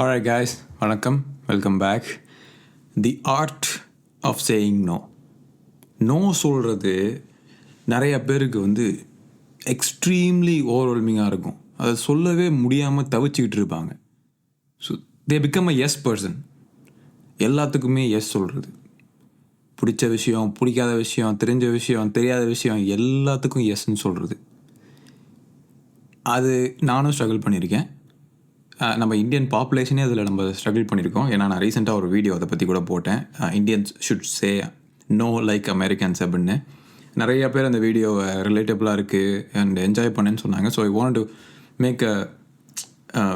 Alright guys, வணக்கம், welcome back. The art of saying no. No சொல்கிறது நிறைய பேருக்கு எக்ஸ்ட்ரீம்லி ஓவர்வெல்மிங்காக இருக்கும். அதை சொல்லவே முடியாமல் தவிச்சிக்கிட்டு இருப்பாங்க. So they become a yes person. எல்லாத்துக்குமே எஸ் சொல்கிறது. பிடிச்ச விஷயம், பிடிக்காத விஷயம், தெரிஞ்ச விஷயம், தெரியாத விஷயம் எல்லாத்துக்கும் எஸ்ன்னு சொல்கிறது. அது நானும் ஸ்ட்ரகிள் பண்ணியிருக்கேன். நம்ம இந்தியன் பாப்புலேஷனே அதில் நம்ம ஸ்ட்ரகிள் பண்ணியிருக்கோம். ஏன்னா நான் ரீசெண்டாக ஒரு வீடியோ அதை பற்றி கூட போட்டேன். Indians should say no like Americans அப்படின்னு. நிறைய பேர் அந்த வீடியோவை ரிலேட்டபிளாக இருக்குது அண்ட் என்ஜாய் பண்ணேன்னு சொன்னாங்க. So I want to make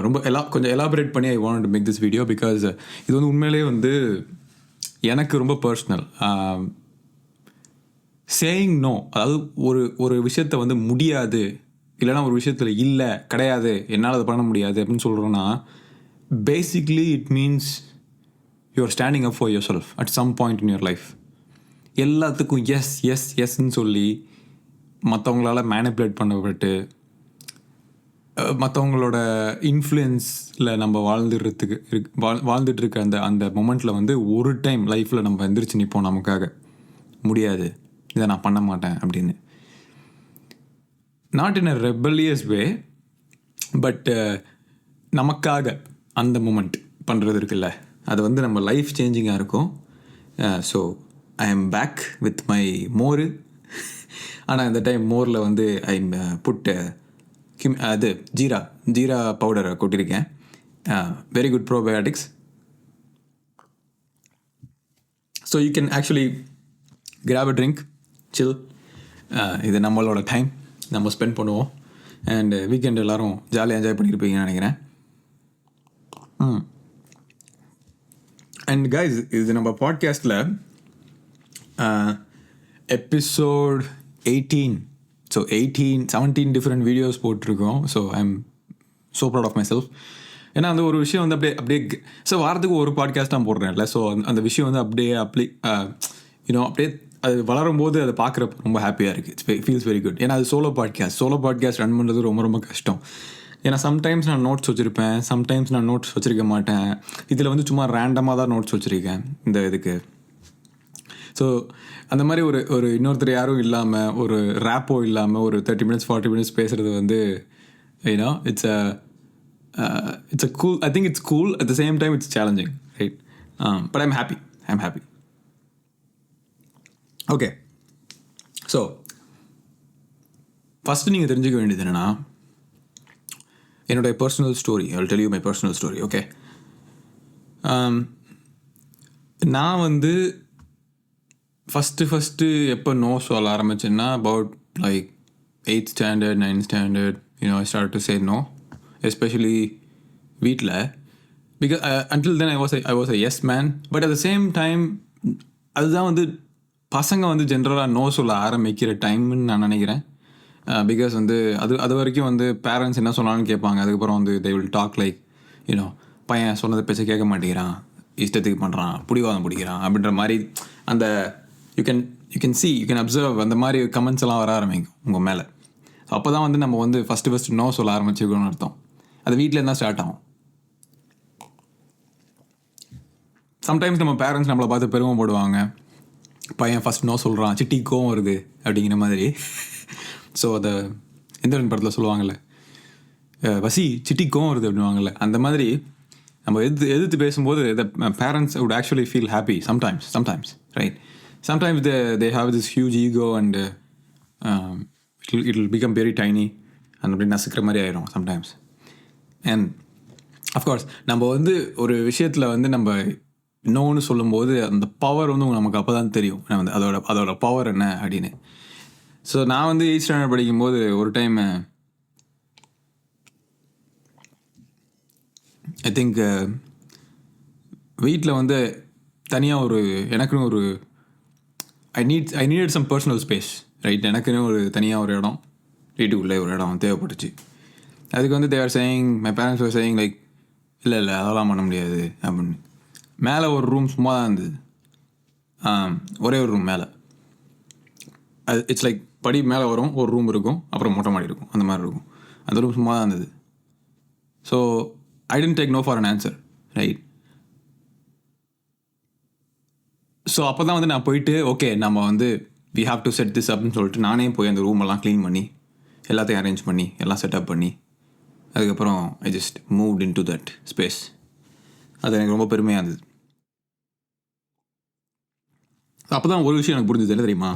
ரொம்ப கொஞ்சம் எலாபரேட் பண்ணி I want to make this video because இது உண்மையிலே எனக்கு ரொம்ப பர்சனல். சேயிங் நோ, அதாவது ஒரு விஷயத்தை முடியாது, இல்லைனா ஒரு விஷயத்தில் இல்லை, கிடையாது, என்னால் அதை பண்ண முடியாது அப்படின்னு சொல்கிறோன்னா basically it means you're standing up for yourself at some point in your life. எல்லாத்துக்கும் எஸ் எஸ் எஸ்ன்னு சொல்லி மற்றவங்களால் மேனிப்புலேட் பண்ணப்பட்டு மற்றவங்களோட இன்ஃப்ளூயன்ஸில் நம்ம வாழ்ந்துட்டு இருக்க அந்த மொமெண்ட்டில் ஒரு டைம் லைஃப்பில் நம்ம எந்திரிச்சு நிற்போம், நமக்காக முடியாது, இதை நான் பண்ண மாட்டேன் அப்படின்னு. Not in a rebellious way, but நமக்காக அந்த மூமெண்ட் பண்ணுறது இருக்குல்ல, அது நம்ம லைஃப் சேஞ்சிங்காக இருக்கும். So I am back with my more. ஆனால் இந்த டைம் மோரில் ஐ புட் அது ஜீரா பவுடரை கொட்டியிருக்கேன். Very good probiotics. So you can actually grab a drink, chill. இது நம்மளோட டைம், நம்ம ஸ்பெண்ட் பண்ணுவோம். அண்டு வீக்கெண்ட் எல்லோரும் ஜாலியாக என்ஜாய் பண்ணியிருப்பீங்கன்னு நினைக்கிறேன். அண்ட் கைஸ், இது நம்ம பாட்காஸ்ட்டில் எபிசோட் 18. ஸோ 17 டிஃப்ரெண்ட் வீடியோஸ் போட்டிருக்கோம். So I am so proud of myself. ஏன்னா ஒரு விஷயம் அப்படியே ஸோ வாரத்துக்கு ஒரு பாட்காஸ்ட் நான் போடுறேன்ல. ஸோ அந்த விஷயம் அப்படியே அப்படியே அது வளரும்போது அதை பார்க்குறப்ப ரொம்ப ஹாப்பியாக இருக்குது. It's feels very good. ஏன்னா அது சோலோ பாட்காஸ்ட் ரன் பண்ணுறது ரொம்ப ரொம்ப கஷ்டம். ஏன்னா சம்டைம்ஸ் நான் நோட்ஸ் வச்சுருப்பேன், சம்டைம்ஸ் நான் நோட்ஸ் வச்சுருக்க மாட்டேன். இதில் சும்மா ரேண்டமாக தான் நோட்ஸ் வச்சுருக்கேன் இந்த இதுக்கு. ஸோ அந்த மாதிரி ஒரு இன்னொருத்தர் யாரும் இல்லாமல், ஒரு ரேப்போ இல்லாமல் ஒரு 30 minutes 40 minutes பேசுகிறது it's a cool. I think it's cool. At the same time it's challenging, right? But I'm happy. Okay, so first நீங்கள் தெரிஞ்சுக்க வேண்டியது என்னென்னா, என்னுடைய personal story. I will tell you my personal story. Okay, நான் first எப்போ no சொல்ல ஆரம்பிச்சேன்னா about like 8th standard 9th standard I started to say no, especially வீட்டில். Because until then I was a yes man. But at the same time அதுதான் பசங்க ஜென்ரலாக no சொல்ல ஆரம்பிக்கிற டைம்னு நான் நினைக்கிறேன். பிகாஸ் அது வரைக்கும் பேரண்ட்ஸ் என்ன சொன்னாலும் கேட்பாங்க. அதுக்கப்புறம் they will talk like பையன் சொன்னதை பேச்ச கேட்க மாட்டேங்கிறான், இஷ்டத்துக்கு பண்ணுறான், பிடிவாதம் பிடிக்கிறான் அப்படின்ற மாதிரி அந்த யூ கேன் அப்சர்வ் அந்த மாதிரி கமெண்ட்ஸ் எல்லாம் வர ஆரம்பிக்கும் உங்கள் மேலே. ஸோ அப்போ தான் நம்ம ஃபஸ்ட்டு நோ சொல்ல ஆரம்பிச்சிருக்கோம்னு அர்த்தம். அது வீட்டில் இருந்தால் ஸ்டார்ட் ஆகும். சம்டைம்ஸ் நம்ம பேரண்ட்ஸ் நம்மளை பார்த்து பெருமைப்படுவாங்க, பையன் ஃபஸ்ட் நோ சொல்கிறான், சிட்டி கோவம் வருது அப்படிங்கிற மாதிரி. ஸோ அதை எந்திரன் படத்தில் சொல்லுவாங்கள்ல, வசி சிட்டி கோவம் வருது அப்படின்வாங்கள்ல, அந்த மாதிரி நம்ம எதிர்த்து பேசும்போது the parents would actually feel happy sometimes, right? Sometimes they have this huge ego and it will become very tiny and அப்படி நசுக்கிற மாதிரி ஆயிரும் சம்டைம்ஸ். அண்ட் அஃப்கோர்ஸ் நம்ம ஒரு விஷயத்தில் நம்ம நோன்னு சொல்லும்போது அந்த பவர் நமக்கு அப்போ தான் தெரியும் அதோட பவர் என்ன அப்படின்னு. ஸோ நான் 8th standard படிக்கும்போது ஒரு டைம் ஐ திங்க் வீட்டில் தனியாக எனக்குன்னு I needed some personal space, right? எனக்குன்னு தனியாக ஒரு இடம், வீட்டுக்குள்ளே ஒரு இடம் தேவைப்பட்டுச்சு. அதுக்கு they are saying, my parents were saying like இல்லை அதெல்லாம் பண்ண முடியாது அப்படின்னு. மேலே ஒரு ரூம் சும்மா தான் இருந்தது, ஒரே ஒரு ரூம் மேலே. அது இட்ஸ் லைக் படி மேலே வரும், ஒரு ரூம் இருக்கும், அப்புறம் மொட்டை மாடி இருக்கும், அந்த மாதிரி இருக்கும். அந்த ரூம் சும்மா தான் இருந்தது. So I didn't take no for an answer. Right? ஸோ அப்போ தான் வந்து நான் போயிட்டு ஓகே நம்ம வந்து we have to set this அப்படின்னு சொல்லிட்டு நானே போய் அந்த ரூமெல்லாம் க்ளீன் பண்ணி எல்லாத்தையும் அரேஞ்ச் பண்ணி எல்லாம் செட்டப் பண்ணி அதுக்கப்புறம் I just moved in to that space. அது எனக்கு ரொம்ப பெருமையாக இருந்தது. அப்போ தான் ஒரு விஷயம் எனக்கு புரிஞ்சது என்ன தெரியுமா,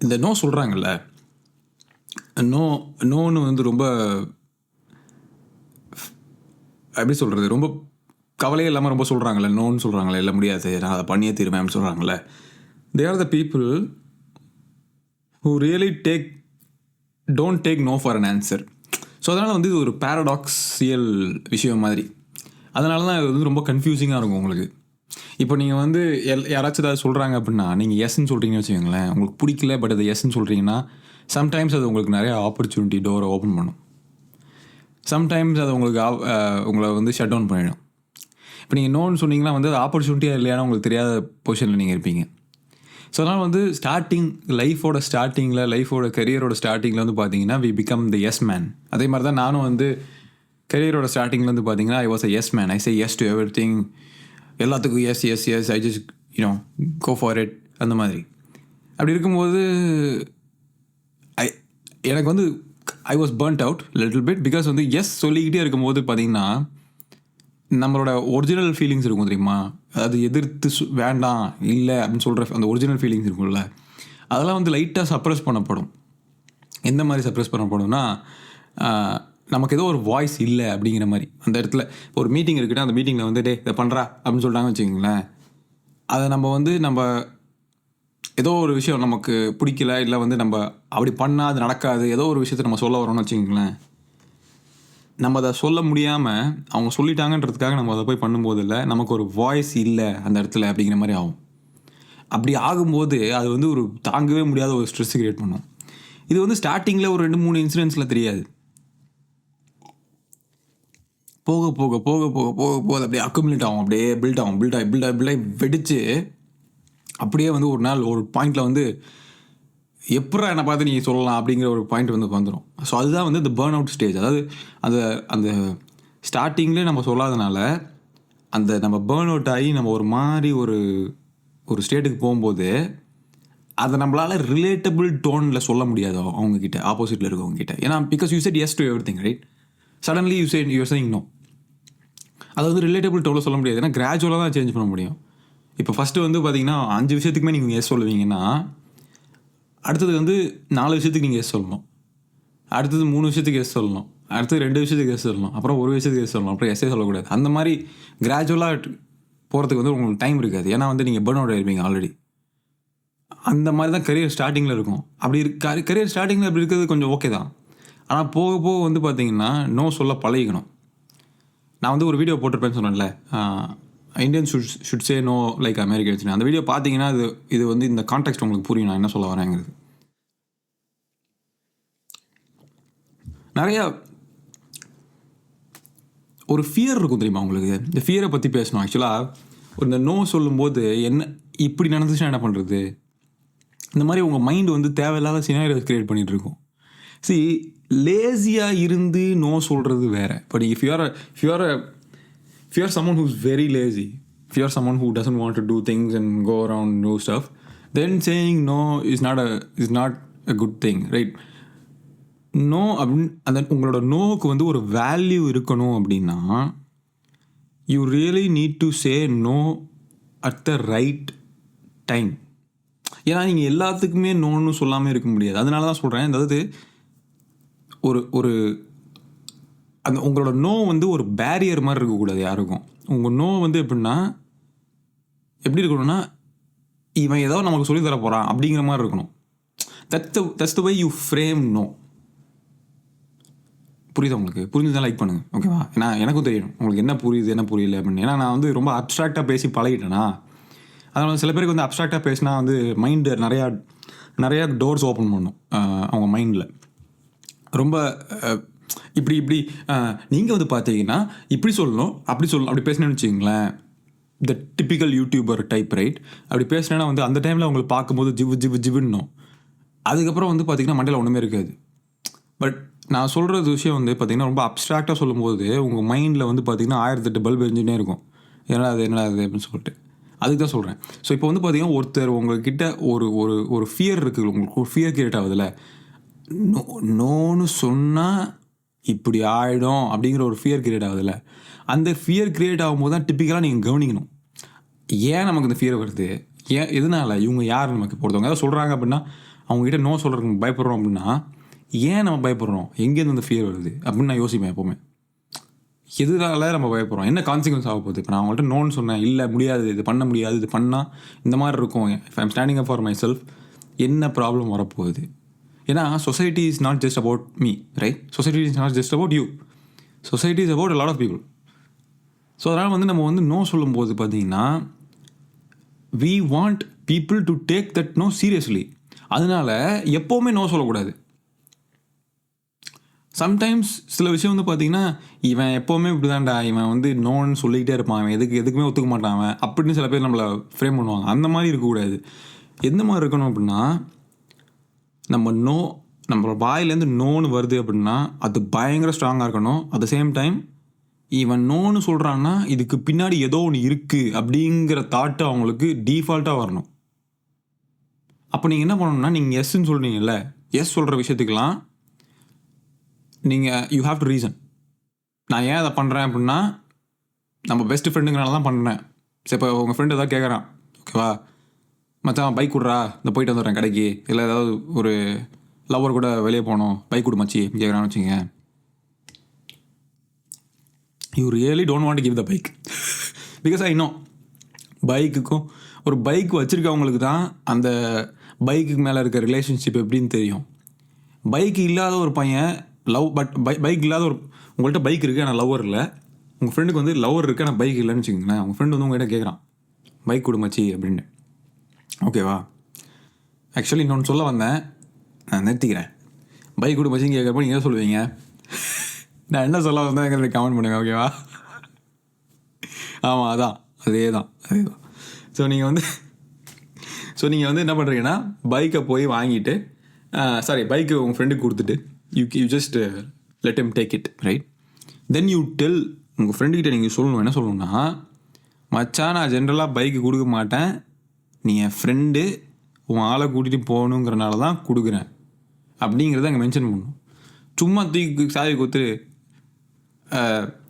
இந்த நோ சொல்கிறாங்கல்ல, நோன்னு வந்து ரொம்ப எப்படி சொல்கிறது, ரொம்ப கவலையே இல்லாமல் ரொம்ப சொல்கிறாங்கல்ல, நோன்னு சொல்கிறாங்களே, இல்லை முடியாது நான் அதை பண்ணியே தீருவேன் சொல்கிறாங்கல்ல. They are the people who really don't take no for an answer. So அதனால் வந்து இது ஒரு பேரடாக்ஸியல் விஷயம் மாதிரி. அதனால தான் இது வந்து ரொம்ப கன்ஃபியூசிங்காக இருக்கும் உங்களுக்கு. இப்போ நீங்கள் வந்து யாராச்சும் ஏதாவது சொல்கிறாங்க அப்படின்னா நீங்கள் எஸ்ன்னு சொல்கிறீங்கன்னு வச்சுக்கோங்களேன், உங்களுக்கு பிடிக்கல, பட் அது எஸ்ன்னு சொல்கிறீங்கன்னா சம்டைம்ஸ் அது உங்களுக்கு நிறைய ஆப்பர்ச்சுனிட்டி டோரை ஓப்பன் பண்ணும். சம்டைம்ஸ் அது உங்களுக்கு உங்களை வந்து ஷட் டவுன் பண்ணிடும். இப்போ நீங்கள் நோன்னு சொன்னீங்கன்னா வந்து அது ஆப்பர்ச்சுனிட்டியாக இல்லையானு உங்களுக்கு தெரியாத பொசிஷனில் நீங்கள் இருப்பீங்க. ஸோ அதனால் வந்து லைஃபோட கரியரோட ஸ்டார்டிங்கில் வந்து பார்த்தீங்கன்னா we become the yes man. அதே மாதிரி தான் நானும் வந்து கரியரோட ஸ்டார்டிங்கில் வந்து பார்த்தீங்கன்னா I was a yes man. I say yes to every திங், எல்லாத்துக்கும் yes yes yes, I just go for it அந்த மாதிரி. அப்படி இருக்கும்போது எனக்கு வந்து I was burnt out little bit. Because வந்து எஸ் சொல்லிக்கிட்டே இருக்கும்போது பார்த்தீங்கன்னா நம்மளோட ஒரிஜினல் ஃபீலிங்ஸ் இருக்கும் தெரியுமா, அது எதிர்த்து வேண்டாம் இல்லை அப்படின்னு சொல்கிற அந்த ஒரிஜினல் ஃபீலிங்ஸ் இருக்கும்ல, அதெல்லாம் வந்து லைட்டாக சப்ரெஸ் பண்ணப்படும். எந்த மாதிரி சப்ரெஸ் பண்ணப்படும்னா, நமக்கு ஏதோ ஒரு வாய்ஸ் இல்லை அப்படிங்கிற மாதிரி. அந்த இடத்துல இப்போ ஒரு மீட்டிங் இருக்குன்னா அந்த மீட்டிங்கில் வந்து இதை பண்ணுறா அப்படின்னு சொல்லிட்டாங்கன்னு வச்சுக்கிங்களேன், அதை நம்ம ஏதோ ஒரு விஷயம் நமக்கு பிடிக்கல, இல்லை வந்து நம்ம அப்படி பண்ணால் அது நடக்காது, ஏதோ ஒரு விஷயத்தை நம்ம சொல்ல வரோம்னு வச்சுக்கிங்களேன், நம்ம அதை சொல்ல முடியாமல் அவங்க சொல்லிட்டாங்கன்றதுக்காக நம்ம அதை போய் பண்ணும்போது இல்லை, நமக்கு ஒரு வாய்ஸ் இல்லை அந்த இடத்துல அப்படிங்கிற மாதிரி ஆகும். அப்படி ஆகும்போது அது வந்து ஒரு தாங்கவே முடியாத ஒரு ஸ்ட்ரெஸ் கிரியேட் பண்ணும். இது வந்து ஸ்டார்டிங்கில் ஒரு 2-3 இன்சிடென்ட்ஸில் தெரியாது. போக போக போக போக போக போக அப்படியே அக்குமுலேட் ஆகும், அப்படியே பில்ட் ஆகி வெடித்து அப்படியே வந்து ஒரு நாள் ஒரு பாயிண்டில் வந்து எப்படா என்னை பார்த்து நீங்கள் சொல்லலாம் அப்படிங்கிற ஒரு பாயிண்ட் வந்து வந்துடும். ஸோ அதுதான் வந்து இந்த பேர்ன் அவுட் ஸ்டேஜ். அதாவது அந்த ஸ்டார்டிங்லேயே நம்ம சொல்லாதனால அந்த நம்ம பேர்ன் அவுட் ஆகி நம்ம ஒரு மாதிரி ஒரு ஸ்டேட்டுக்கு போகும்போது அதை நம்மளால் ரிலேட்டபிள் டோனில் சொல்ல முடியாது அவங்கக்கிட்ட, ஆப்போசிட்டில் இருக்கவங்ககிட்ட. ஏன்னா because you said yes to every thing, right? Suddenly you saying no. அதை வந்து ரிலேட்டபிள் டோனில் சொல்ல முடியாது. ஏன்னா கிராஜுவலாக தான் சேஞ்ச் பண்ண முடியும். இப்போ ஃபஸ்ட்டு வந்து பார்த்தீங்கன்னா 5 விஷயத்துக்குமே நீங்கள் எஸ் சொல்லுவீங்கன்னா அடுத்தது வந்து 4 விஷயத்துக்கு நீங்கள் எஸ் சொல்லணும், அடுத்தது 3 விஷயத்துக்கு எஸ் சொல்லணும், அடுத்தது 2 விஷயத்துக்கு எஸ் சொல்லணும், அப்புறம் ஒரு விஷயத்துக்கு எஸ் சொல்லணும், அப்புறம் எஸ்ஸே சொல்லக்கூடாது. அந்த மாதிரி கிராஜுவலாக போகிறதுக்கு வந்து உங்களுக்கு டைம் இருக்காது. ஏன்னா வந்து நீங்கள் பர்ன் அவுட் ஆகிருப்பீங்க ஆல்ரெடி. அந்த மாதிரி தான் கரியர் ஸ்டார்டிங்கில் இருக்கும். அப்படி கரியர் ஸ்டார்டிங்கில் அப்படி இருக்கிறது கொஞ்சம் ஓகே தான். ஆனால் போக போக வந்து பார்த்தீங்கன்னா நோ சொல்ல பழகிக்கணும். நான் வந்து ஒரு வீடியோ போட்டிருப்பேன்னு சொன்னேன்ல, Indians should say no like Americans. அந்த வீடியோ பார்த்தீங்கன்னா இது வந்து இந்த கான்டெக்ஸ்ட் உங்களுக்கு புரியும் நான் என்ன சொல்ல வரேங்கிறது. நிறையா ஒரு ஃபியர் இருக்கும் தெரியுமா உங்களுக்கு. இந்த ஃபியரை பற்றி பேசணும். ஆக்சுவலாக இந்த நோ சொல்லும்போது என்ன இப்படி நடந்துச்சுன்னா என்ன பண்ணுறது, இந்த மாதிரி உங்கள் மைண்டு வந்து தேவையில்லாத சினாரியோ கிரியேட் பண்ணிகிட்டு இருக்கும். சி, லேசியாக இருந்து நோ சொல்கிறது வேறு. But if you are someone who's very lazy, if you are someone who doesn't want to do things and go around and do stuff, then saying no is not a good thing, right? No அப்படின்னு அந்த உங்களோட நோவுக்கு வந்து ஒரு value இருக்கணும் அப்படின்னா you really need to say no at the right time. ஏன்னா நீங்கள் எல்லாத்துக்குமே நோன்னு சொல்லாமல் இருக்க முடியாது. அதனால தான் சொல்கிறேன், அதாவது ஒரு அந்த உங்களோட நோ வந்து ஒரு பேரியர் மாதிரி இருக்கக்கூடாது யாருக்கும். உங்கள் நோ வந்து எப்படி இருக்கணும்னா இவன் ஏதோ நமக்கு சொல்லி தர போகிறான் அப்படிங்கிற மாதிரி இருக்கணும். That's the way you frame no. புரியுது உங்களுக்கு? புரிஞ்சுதான் லைக் பண்ணுங்கள், ஓகேவா? ஏன்னா எனக்கும் தெரியும் உங்களுக்கு என்ன புரியுது என்ன புரியல அப்படின்னு. ஏன்னா நான் வந்து ரொம்ப அப்ட்ராக்டாக பேசி பழகிட்டேனா, அதனால் சில பேருக்கு வந்து அப்ட்ராக்டாக பேசினா வந்து மைண்டு நிறையா டோர்ஸ் ஓப்பன் பண்ணும் அவங்க மைண்டில். ரொம்ப இப்படி நீங்கள் வந்து பார்த்தீங்கன்னா இப்படி சொல்லணும் அப்படி பேசினேன்னு வச்சுக்கிங்களேன், the typical YouTuber type, right? அப்படி பேசினேன்னா வந்து அந்த டைமில் அவங்களை பார்க்கும்போது ஜிவுன்னும். அதுக்கப்புறம் வந்து பார்த்திங்கன்னா மண்டையில் ஒன்றுமே இருக்காது. பட் நான் சொல்கிறது விஷயம் வந்து பார்த்திங்கன்னா ரொம்ப அப்ட்ராக்டாக சொல்லும்போது உங்கள் மைண்டில் வந்து பார்த்திங்கன்னா 1008 பல்ப் எரிஞ்சுட்டே இருக்கும். என்னடா அது அப்படின்னு சொல்லிட்டு அதுக்கு தான் சொல்கிறேன். ஸோ இப்போ வந்து பார்த்திங்கன்னா ஒருத்தர் உங்கள்கிட்ட ஒரு ஒரு ஒரு ஃபியர் இருக்குது, உங்களுக்கு ஒரு ஃபியர் கிரியேட் ஆகுதுல்ல, நோன்னு சொன்னால் இப்படி ஆகிடும் அப்படிங்கிற ஒரு ஃபியர் கிரியேட் ஆகுதுல்ல, அந்த ஃபியர் கிரியேட் ஆகும்போது தான் டிப்பிக்கலாக நீங்கள் கவனிக்கணும். ஏன் நமக்கு இந்த ஃபியர் வருது, ஏன் எதனால, இவங்க யார் நமக்கு பொறுத்தவங்க ஏதாவது சொல்கிறாங்க அப்படின்னா அவங்ககிட்ட நோ சொல்கிறதுக்கு பயப்படுறோம் அப்படின்னா ஏன் நம்ம பயப்படுறோம், எங்கேருந்து அந்த ஃபியர் வருது அப்படின்னு நான் யோசிப்பேன் எப்போவுமே. எதுனால நம்ம பயப்படுறோம், என்ன கான்சிக்வன்ஸ் ஆக போகுது. இப்போ நான் அவங்கள்ட்ட நோன்னு சொன்னேன், இல்லை முடியாது, இது பண்ண முடியாது, இது பண்ணால் இந்த மாதிரி இருக்கும், if I'm standing up for my self, என்ன ப்ராப்ளம் வரப்போகுது. ஏன்னா society is not just about me, right? Society is not just about you, society is about a lot of people. So அதனால் வந்து நம்ம வந்து நோ சொல்லும்போது பார்த்தீங்கன்னா we want people to take that no seriously. அதனால எப்போவுமே நோ சொல்லக்கூடாது. Sometimes சில விஷயம் வந்து பார்த்தீங்கன்னா இவன் எப்போவுமே இப்படி தான்டா, இவன் வந்து நோன்னு சொல்லிக்கிட்டே இருப்பான், அவன் எதுக்குமே ஒத்துக்க மாட்டான் அவன் அப்படின்னு சில பேர் நம்மளை ஃப்ரேம் பண்ணுவாங்க. அந்த மாதிரி இருக்கக்கூடாது. எந்த மாதிரி இருக்கணும் அப்படின்னா, நம்ம வாயிலேருந்து நோன்னு வருது அப்படின்னா அது பயங்கர ஸ்ட்ராங்காக இருக்கணும். அட் த சேம் டைம் இவன் நோன்னு சொல்கிறான்னா இதுக்கு பின்னாடி ஏதோ ஒன்று இருக்குது அப்படிங்கிற தாட்டு அவங்களுக்கு டீஃபால்ட்டாக வரணும். அப்போ நீங்கள் என்ன பண்ணணும்னா, நீங்கள் எஸ்ன்னு சொல்கிறீங்கல்ல, எஸ் சொல்கிற விஷயத்துக்கெலாம் நீங்கள் யூ ஹாவ் டு ரீசன். நான் ஏன் அதை பண்ணுறேன் அப்படின்னா நம்ம பெஸ்ட் ஃப்ரெண்டுங்கனால தான் பண்ணுறேன். சரி, இப்போ உங்கள் ஃப்ரெண்டு எதாவது கேட்குறான், ஓகேவா மச்சான் பைக் விட்றா, இந்த போயிட்டு வந்துடுறேன் கடைக்கு, இல்லை ஏதாவது ஒரு லவ்வர் கூட வெளியே போகணும், பைக் விடு மச்சி கேட்குறான்னு வச்சுங்க. You really don't want to give the bike because I know பைக்குக்கும் ஒரு பைக் வச்சுருக்கவங்களுக்கு தான் அந்த பைக்குக்கு மேலே இருக்க ரிலேஷன்ஷிப் எப்படின்னு தெரியும். பைக் இல்லாத ஒரு பையன் பைக் இல்லாத ஒரு உங்கள்கிட்ட பைக் இருக்குது ஆனால் லவ்வர் இல்லை, உங்கள் ஃப்ரெண்டுக்கு வந்து லவ்வர் இருக்குது ஆனால் பைக் இல்லைன்னு வச்சுக்கோங்களேன். உங்கள் ஃப்ரெண்டு வந்து உங்கள்கிட்ட கேட்குறான் பைக் கொடு மச்சி அப்படின்னு, ஓகேவா? ஆக்சுவலி இன்னொன்று சொல்ல வந்தேன், நான் நிறுத்திக்கிறேன். பைக் கொடு மச்சின்னு கேட்குறப்போ நீங்கள் என்ன சொல்லுவீங்க? நான் என்ன சொல்ல வந்தேங்கிறத கமெண்ட் பண்ணுங்கள், ஓகேவா? ஆமாம், அதே தான். ஸோ நீங்கள் வந்து என்ன பண்ணுறீங்கன்னா, பைக்கை போய் வாங்கிட்டு பைக்கு உங்கள் ஃப்ரெண்டுக்கு கொடுத்துட்டு you just let him take it, right? Then you tell உங்கள் ஃப்ரெண்டுக்கிட்ட நீங்கள் சொல்லணும், என்ன சொல்லணும்னா, மச்சான் நான் ஜென்ரலாக பைக்கு கொடுக்க மாட்டேன், நீ என் ஃப்ரெண்டு, உன் ஆளை கூட்டிகிட்டு போகணுங்கிறனால தான் கொடுக்குறேன் அப்படிங்கிறத அங்கே மென்ஷன் பண்ணணும். சும்மா தூக்கி சாவி கொடுத்துட்டு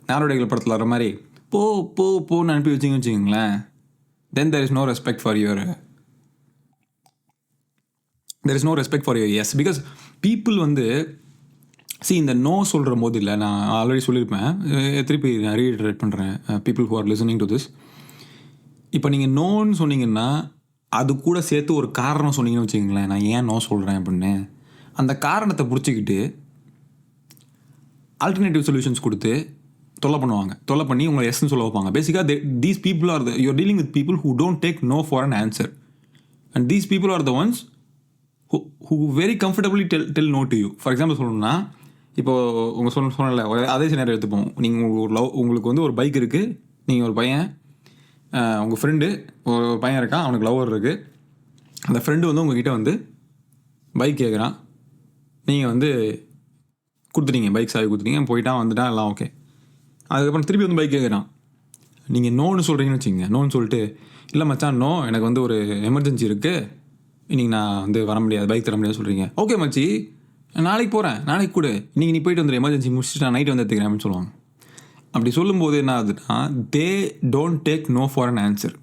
நாரோடைகள் படத்தில் வர மாதிரி போன்னு அனுப்பி வச்சுங்களேன், தென் there is no respect for your yes. Because people வந்து இந்த நோ சொல்கிற போது இல்லை, நான் ஆல்ரெடி சொல்லியிருப்பேன், திருப்பி நான் ரீஇட்டரேட் பண்ணுறேன், people who are listening to this. இப்போ நீங்கள் நோன்னு சொன்னீங்கன்னா அது கூட சேர்த்து ஒரு காரணம் சொன்னீங்கன்னு வச்சுக்கோங்களேன், நான் ஏன் நோ சொல்கிறேன் அப்படின்னு, அந்த காரணத்தை பிடிச்சிக்கிட்டு ஆல்டர்னேட்டிவ் சொல்யூஷன்ஸ் கொடுத்து தொல்லை பண்ணி உங்களை எஸ்ன்னு சொல்ல வைப்பாங்க. பேசிக்காக these people are you're dealing with people who don't take no for an answer, and these people are the ones who very comfortably tell no to you. For example சொல்லணும்னா, இப்போது உங்கள் சொன்னல அதே சினாரியோ எடுத்துப்போம். நீங்கள் உங்களுக்கு வந்து ஒரு பைக் இருக்குது, நீங்கள் ஒரு பையன், உங்கள் ஃப்ரெண்டு ஒரு பையன் இருக்கான், அவனுக்கு லவ்வர் இருக்குது. அந்த ஃப்ரெண்டு வந்து உங்ககிட்ட வந்து பைக் கேட்குறான், நீங்கள் வந்து கொடுத்துட்டீங்க, பைக் சாவி கொடுத்துட்டீங்க, போயிட்டான் வந்துட்டான், எல்லாம் ஓகே. அதுக்கப்புறம் திருப்பி வந்து பைக் கேட்குறான், நீங்கள் நோன்னு சொல்கிறீங்கன்னு வச்சுக்கோங்க. நோன்னு சொல்லிட்டு, இல்லை மச்சான் நோ, எனக்கு வந்து ஒரு எமர்ஜென்சி இருக்குது, இன்றைக்கி நான் வந்து வர முடியாது, பைக் தர முடியாது சொல்கிறீங்க. ஓகே மச்சி, நாளைக்கு போகிறேன், நாளைக்கு கூட இன்றைக்கி நீ போயிட்டு வந்துடு, எமர்ஜென்சி முடிச்சுட்டு நான் நைட்டு வந்து எடுத்துக்கிறேன் அப்படின்னு சொல்லுவாங்க. அப்படி சொல்லும்போது என்ன ஆகுதுன்னா, they don't take no for an answer.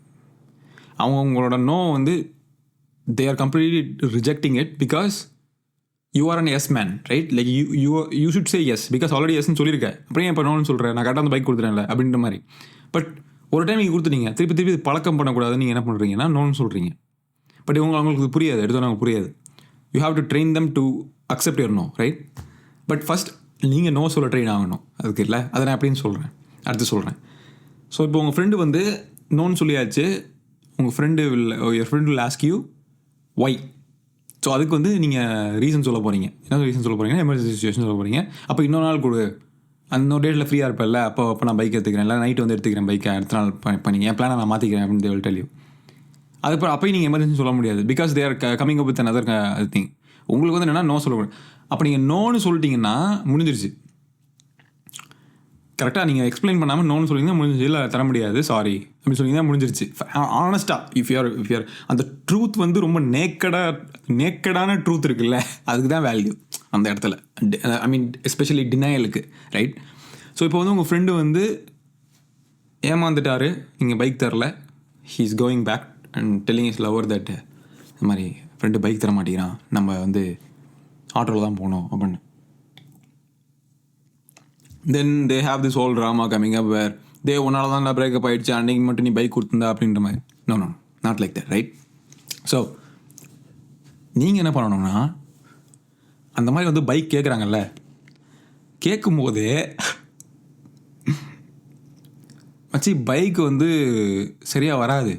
அவங்களோட நோ வந்து they are completely rejecting it because you are an yes man, right? Like you should say yes because already எஸ்ன்னு சொல்லியிருக்கேன், அப்படியே இப்போ நோன்னு சொல்கிறேன், நான் கரெக்டாக அந்த பைக் கொடுத்துறேன்ல அப்படின்ற மாதிரி. பட் ஒரு டைம் நீங்கள் கொடுத்துட்டீங்க, திருப்பி பழக்கம் பண்ணக்கூடாதுன்னு நீங்கள் என்ன பண்ணுறீங்கன்னா நோன்னு சொல்கிறீங்க. பட் அவங்களுக்கு புரியாது, எடுத்தோன்னே புரியாது. You have to train them to accept your no, right? But first நீங்கள் நோ சொல்ல ட்ரெயின் ஆகணும், அதுக்கு இல்லை, அதை நான் அப்படின்னு சொல்கிறேன், அடுத்து சொல்கிறேன். ஸோ இப்போ உங்கள் ஃப்ரெண்டு வந்து நோன்னு சொல்லியாச்சு, உங்கள் your friend will ask you why. So அதுக்கு வந்து நீங்கள் ரீசன் சொல்ல போகிறீங்க. என்ன ரீசன் சொல்ல போகிறீங்கன்னா, எமர்ஜென்சி சுச்சுவேஷன் சொல்ல போகிறீங்க. அப்போ இன்னொரு நாள் கொடு, அந்த டேட்டில் ஃப்ரீயாக இருப்பேன்ல, அப்போ நான் பைக் எடுத்துக்கிறேன், இல்லை நைட்டு வந்து எடுத்துக்கிறேன் பைக்கை, அடுத்த நாள் பண்ணிங்க, என் பிளானை நான் மாற்றிக்கிறேன் அப்படின்னு தேவை டெல் யூ. அதுக்கப்புறம் அப்போயும் நீங்கள் எமர்ஜென்சி சொல்ல முடியாது, because they are coming up with another thing. உங்களுக்கு வந்து என்னென்னா நோ சொல்லக்கூடாது. அப்போ நீங்கள் நோன்னு சொல்லிட்டீங்கன்னா முடிஞ்சிருச்சு. கரெக்டாக நீங்கள் எக்ஸ்பிளைன் பண்ணாமல் நோன்னு சொல்லிங்கன்னா முடிஞ்சிச்சு. இல்லை தர முடியாது சாரி அப்படின்னு சொல்லிங்கன்னா முடிஞ்சிருச்சு. ஆனஸ்ட்டாக இஃப் யூஆர் அந்த ட்ரூத் வந்து ரொம்ப நேக்கடான ட்ரூத் இருக்குல்ல, அதுக்கு தான் வேல்யூ அந்த இடத்துல. ஐ மீன் எஸ்பெஷலி டினையலுக்கு, ரைட்? ஸோ இப்போ வந்து உங்கள் ஃப்ரெண்டு வந்து ஏமாந்துட்டார், நீங்கள் பைக் தரல, he is going back and telling his lover that இந்த மாதிரி ஃப்ரெண்டு பைக் தர மாட்டேங்கிறான், நம்ம வந்து ஆட்டோவில் தான் போகணும் அப்படின்னு. Then they have this whole drama coming up where ஒன்னால தான் பிரேக்கப் ஆகிடுச்சு, அன்னைக்கு மட்டும் நீ பைக் கொடுத்துருந்தா அப்படின்ற மாதிரி. No not like that, right? So நீங்கள் என்ன பண்ணணும்னா, அந்த மாதிரி வந்து பைக் கேட்குறாங்கல்ல, கேட்கும்போதே மச்சி பைக் வந்து சரியாக வராது,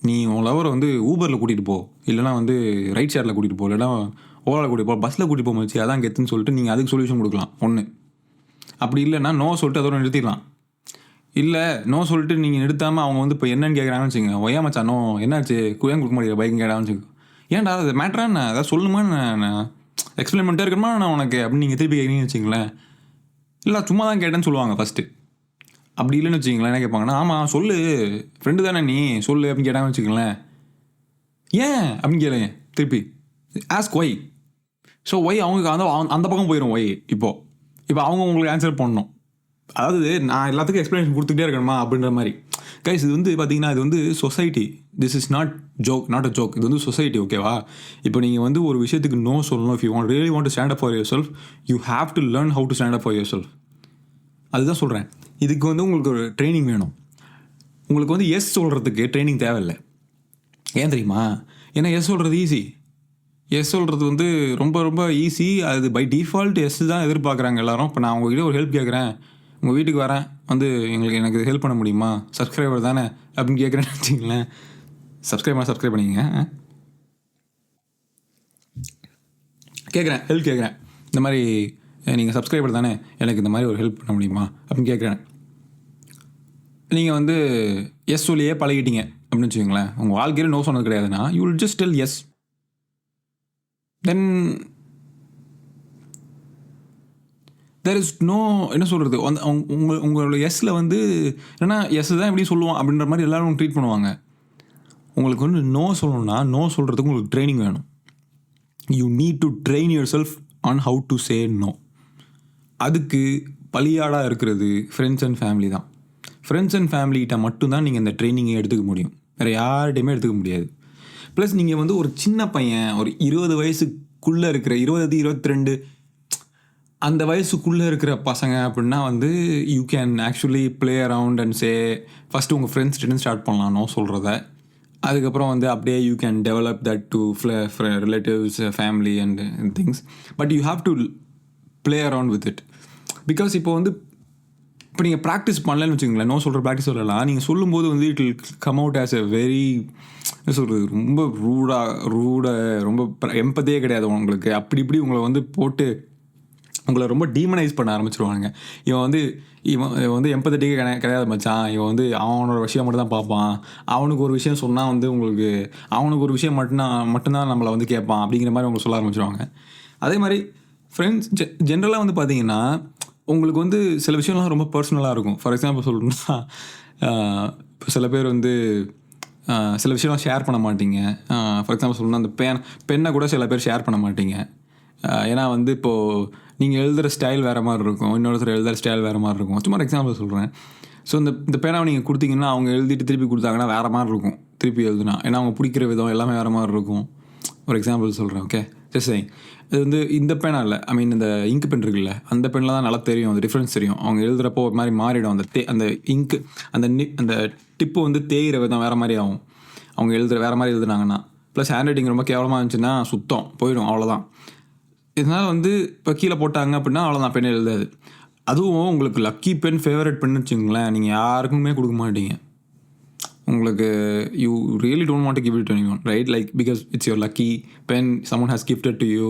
நீ உன் லவரை வந்து ஊபரில் கூட்டிகிட்டு போ, இல்லைனா வந்து ரைட் ஷேரில் கூட்டிகிட்டு போ, இல்லைனா ஓலாவில் கூட்டிகிட்டு போ, பஸ்ஸில் கூட்டிகிட்டு போ மச்சி, அதான் கெத்துன்னு சொல்லிட்டு நீங்கள் அதுக்கு சொல்யூஷன் கொடுக்கலாம் ஒன்று. அப்படி இல்லைன்னா நோ சொல்லிட்டு அதோட நிறுத்திடலாம். இல்லை நோ சொல்லிட்டு நீங்கள் நிறுத்தாமல் அவங்க வந்து இப்போ என்னென்னு கேட்குறாங்கன்னு வச்சுங்க, ஒய்யா மச்சா நோ என்னாச்சு ஏன் கொடுக்க முடியாது பைக் கேடான்னு வச்சுக்கோ, ஏன்டா அது மேட்ரான்னு நான் அதாவது சொல்லுமா, நான் எக்ஸ்பிளைன் பண்ணிட்டே இருக்கணுமா நான் உனக்கு அப்படின்னு நீங்கள் திருப்பி கேட்குறீங்கன்னு வச்சிங்களேன். இல்லை சும்மா தான் கேட்டேன்னு சொல்லுவாங்க ஃபஸ்ட்டு. அப்படி இல்லைன்னு வச்சிங்களேன், என்ன கேட்பாங்கன்னா, ஆமாம் சொல்லு ஃப்ரெண்டு தானே நீ சொல்லு அப்படின்னு கேட்டாங்கன்னு வச்சுக்கங்களேன். ஏன் அப்படின்னு கேளுங்க திருப்பி, ஆஸ்க் ஒய். ஸோ ஒய் அவங்க அந்த பக்கம் போயிடும். ஒய் இப்போ அவங்க உங்களுக்கு ஆன்சர் பண்ணணும். அதாவது நான் எல்லாத்துக்கும் எக்ஸ்ப்ளனேஷன் கொடுத்துட்டே இருக்கணுமா அப்படின்ற மாதிரி. கைஸ் இது வந்து பார்த்தீங்கன்னா இது வந்து society, this is not a joke, இது வந்து சொசைட்டி, ஓகேவா? இப்போ நீங்கள் வந்து ஒரு விஷயத்துக்கு நோ சொல்லணும். If you really want to stand up for your self, you have to learn how to stand up for your self. அதுதான் சொல்கிறேன். இதுக்கு வந்து உங்களுக்கு ஒரு ட்ரைனிங் வேணும். உங்களுக்கு வந்து எஸ் சொல்கிறதுக்கு ட்ரைனிங் தேவையில்லை. ஏன் தெரியுமா? ஏன்னா எஸ் சொல்கிறது ஈஸி. எஸ் சொல்கிறது வந்து ரொம்ப ரொம்ப ஈஸி. அது பை டிஃபால்ட் எஸ் தான் எதிர்பார்க்குறாங்க எல்லோரும். இப்போ நான் உங்கள்கிட்ட ஒரு ஹெல்ப் கேட்குறேன், உங்கள் வீட்டுக்கு வரேன், வந்து எனக்கு ஹெல்ப் பண்ண முடியுமா, சப்ஸ்கிரைபர் தானே அப்படின்னு கேட்குறேன்னு வச்சிங்களேன். சப்ஸ்கிரைப் பண்ணிங்க. கேட்குறேன், ஹெல்ப் கேட்குறேன், இந்த மாதிரி நீங்கள் சப்ஸ்கிரைபர் தானே, எனக்கு இந்த மாதிரி ஒரு ஹெல்ப் பண்ண முடியுமா அப்படின்னு கேட்குறேன். நீங்கள் வந்து எஸ் சொல்லியே பழகிட்டீங்க அப்படின்னு வச்சுக்கோங்களேன். உங்கள் வாழ்க்கையில் நோ சொன்னது கிடையாதுன்னா you will just tell yes. Then there is no என்ன சொல்கிறது, உங்களோட எஸ்ஸில் வந்து என்னன்னா எஸ் தான் எப்படி சொல்லுவோம் அப்படின்ற மாதிரி எல்லோரும் ட்ரீட் பண்ணுவாங்க. உங்களுக்கு வந்து நோ சொல்லணும்னா நோ சொல்கிறதுக்கு உங்களுக்கு ட்ரைனிங் வேணும். You need to train your self on how to say no. அதுக்கு பலியாடாக இருக்கிறது ஃப்ரெண்ட்ஸ் அண்ட் ஃபேமிலி தான். ஃப்ரெண்ட்ஸ் அண்ட் ஃபேமிலிகிட்ட மட்டும்தான் நீங்கள் இந்த ட்ரைனிங்கை எடுத்துக்க முடியும், வேறு யார்கிட்டையுமே எடுத்துக்க முடியாது. ப்ளஸ் நீங்கள் வந்து ஒரு சின்ன பையன், ஒரு 20 வயசுக்குள்ளே இருக்கிற 20-22 அந்த வயசுக்குள்ளே இருக்கிற பசங்க அப்படின்னா வந்து you can actually play around and say first உங்கள் ஃப்ரெண்ட்ஸ்கிட்ட ஸ்டார்ட் பண்ணலாம் நோ சொல்கிறத. அதுக்கப்புறம் வந்து அப்படியே you can develop that to relatives, family and things. But you have to play around with it. Because இப்போ வந்து இப்போ நீங்கள் ப்ராக்டிஸ் பண்ணலன்னு வச்சுக்கோங்களேன், நோ சொல்கிற ப்ராக்டிஸ் சொல்லலாம். நீங்கள் சொல்லும்போது வந்து it will come out as a very என்ன சொல்கிறது, ரொம்ப ரொம்ப எம்பத்தியே கிடையாது உங்களுக்கு. அப்படி இப்படி உங்களை வந்து போட்டு உங்களை ரொம்ப டீமனைஸ் பண்ண ஆரம்பிச்சிருவானுங்க. இவன் வந்து எம்பத்தட்டிக்கே கிடையாது மச்சான், இவன் வந்து அவனோட விஷயம் மட்டும் தான் பார்ப்பான், அவனுக்கு ஒரு விஷயம் சொன்னால் வந்து உங்களுக்கு அவனுக்கு ஒரு விஷயம் மட்டும்தான் நம்மளை வந்து கேட்பான் அப்படிங்கிற மாதிரி அவங்க சொல்ல ஆரம்பிச்சிருவாங்க. அதே மாதிரி ஃப்ரெண்ட்ஸ் ஜென்ரலாக வந்து பார்த்தீங்கன்னா உங்களுக்கு வந்து சில விஷயம்லாம் ரொம்ப பர்சனலாக இருக்கும். ஃபார் எக்ஸாம்பிள் சொல்லணும்னா இப்போ சில பேர் வந்து சில விஷயம்லாம் ஷேர் பண்ண மாட்டீங்க. ஃபார் எக்ஸாம்பிள் சொல்லணும்னா அந்த பெண்ணை கூட சில பேர் ஷேர் பண்ண மாட்டீங்க. ஏன்னா வந்து இப்போது நீங்கள் எழுதுகிற ஸ்டைல் வேறு மாதிரி இருக்கும், இன்னொருத்தர் எழுதுகிற ஸ்டைல் வேறு மாதிரி இருக்கும். சும்மா எக்ஸாம்பிள் சொல்கிறேன். ஸோ இந்த பேனாவை நீங்கள் கொடுத்தீங்கன்னா அவங்க எழுதிட்டு திருப்பி கொடுத்தாங்கன்னா வேறு மாதிரி இருக்கும் திருப்பி எழுதுனா. ஏன்னா அவங்க பிடிக்கிற விதம் எல்லாமே வேறு மாதிரி இருக்கும். ஒரு எக்ஸாம்பிள் சொல்கிறேன், ஓகே ஜஸ்ட் சேயிங். இது வந்து இந்த பேனா இல்லை, ஐ மீன் இந்த இங்கு பென் இருக்குல்ல, அந்த பெண்ணில் தான் நல்லா தெரியும், அந்த டிஃப்ரென்ஸ் தெரியும். அவங்க எழுதுகிறப்போ ஒரு மாதிரி மாறிடும், அந்த இங்கு அந்த டிப்பு வந்து தேயிற விதம் வேறு மாதிரி ஆகும் அவங்க வேறு மாதிரி எழுதுனாங்கன்னா. ப்ளஸ் ஹேண்ட் ரைட்டிங் ரொம்ப கேவலமாக இருந்துச்சுன்னா சுத்தம் போயிடும், அவ்வளோதான். இதனால் வந்து இப்போ கீழே போட்டாங்க அப்படின்னா அவ்வளோதான், பெண் எழுதாது. அதுவும் உங்களுக்கு லக்கி பென் ஃபேவரட் பென்னு வச்சுங்களேன், நீங்கள் யாருக்குமே கொடுக்க மாட்டீங்க. உங்களுக்கு you really don't want to give it to anyone, right? Like because it's your lucky pen, someone has gifted to you,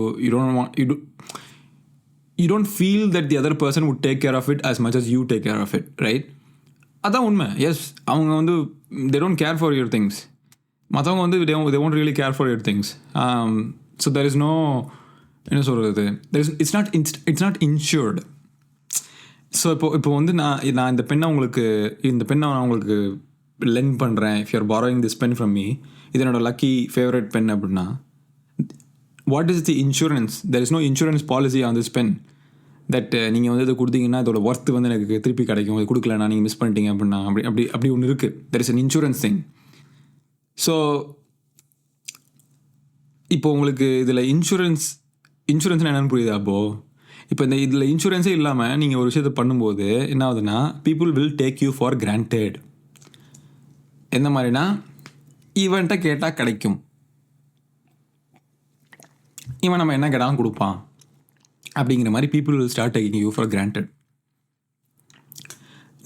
you don't feel that the other person would take care of it as much as you take care of it, right? அதான் உண்மை. S, அவங்க வந்து they don't care for your things. மற்றவங்க வந்து they won't really care for your things. So there is no என்ன சொல்கிறது, it's not insured. So இப்போ வந்து நான் இந்த பெண்ணை நான் உங்களுக்கு லென் பண்ணுறேன். If you're borrowing this pen from me, இது என்னோட லக்கி ஃபேவரட் பென் அப்படின்னா, what is the insurance? There is no insurance policy on this pen that நீங்கள் வந்து இதை கொடுத்தீங்கன்னா இதோட ஒர்த்து வந்து எனக்கு திருப்பி கிடைக்கும், இது கொடுக்கலன்னா நீங்கள் மிஸ் பண்ணிட்டீங்க அப்படின்னா அப்படி ஒன்று இருக்குது. There is an insurance thing. So இப்போ உங்களுக்கு இதில் இன்சூரன்ஸ்னு என்னென்னு புரியுதா? அப்போது இப்போ இதில் இன்சூரன்ஸே இல்லாமல் நீங்கள் ஒரு விஷயத்தை பண்ணும்போது என்ன ஆகுதுன்னா, people will take you for granted. எந்த மாதிரினா, இவன்கிட்ட கேட்டால் கிடைக்கும், இவன் நம்ம என்ன கேட்டாலும் கொடுப்பான் அப்படிங்கிற மாதிரி people will start taking you for granted.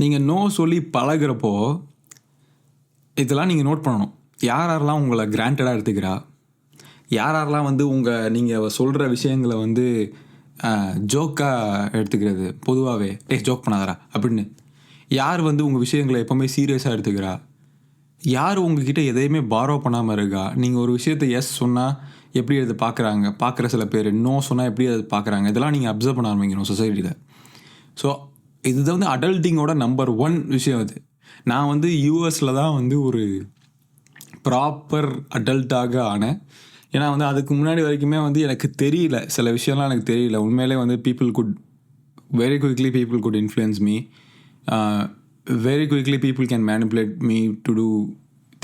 நீங்கள் நோ சொல்லி பழகிறப்போ இதெல்லாம் நீங்கள் நோட் பண்ணணும். யாரெல்லாம் உங்களை கிராண்டடாக எடுத்துக்கிறா, யாரெல்லாம் வந்து நீங்கள் சொல்கிற விஷயங்களை வந்து ஜோக்காக எடுத்துக்கிறது, பொதுவாகவே ஜோக் பண்ணாதரா அப்படின்னு, யார் வந்து உங்கள் விஷயங்களை எப்போவுமே சீரியஸாக எடுத்துக்கிறா, யார் உங்ககிட்ட எதையுமே பாரோ பண்ணாமல் இருக்கா. நீங்கள் ஒரு விஷயத்தை எஸ் சொன்னால் எப்படி அதை பார்க்குற சில பேர் நோ சொன்னால் எப்படி அதை பார்க்குறாங்க, இதெல்லாம் நீங்கள் அப்சர்வ் பண்ண ஆரம்பிக்கணும் சொசைட்டியில். ஸோ இதுதான் வந்து அடல்ட்டிங்கோட நம்பர் 1 விஷயம். அது நான் வந்து யூஎஸில் தான் வந்து ஒரு ப்ராப்பர் அடல்ட்டாக ஆனேன். ஏன்னா வந்து அதுக்கு முன்னாடி வரைக்குமே வந்து எனக்கு தெரியல, சில விஷயம்லாம் எனக்கு தெரியல. உண்மையிலே வந்து people could influence me very quickly. People can manipulate me to do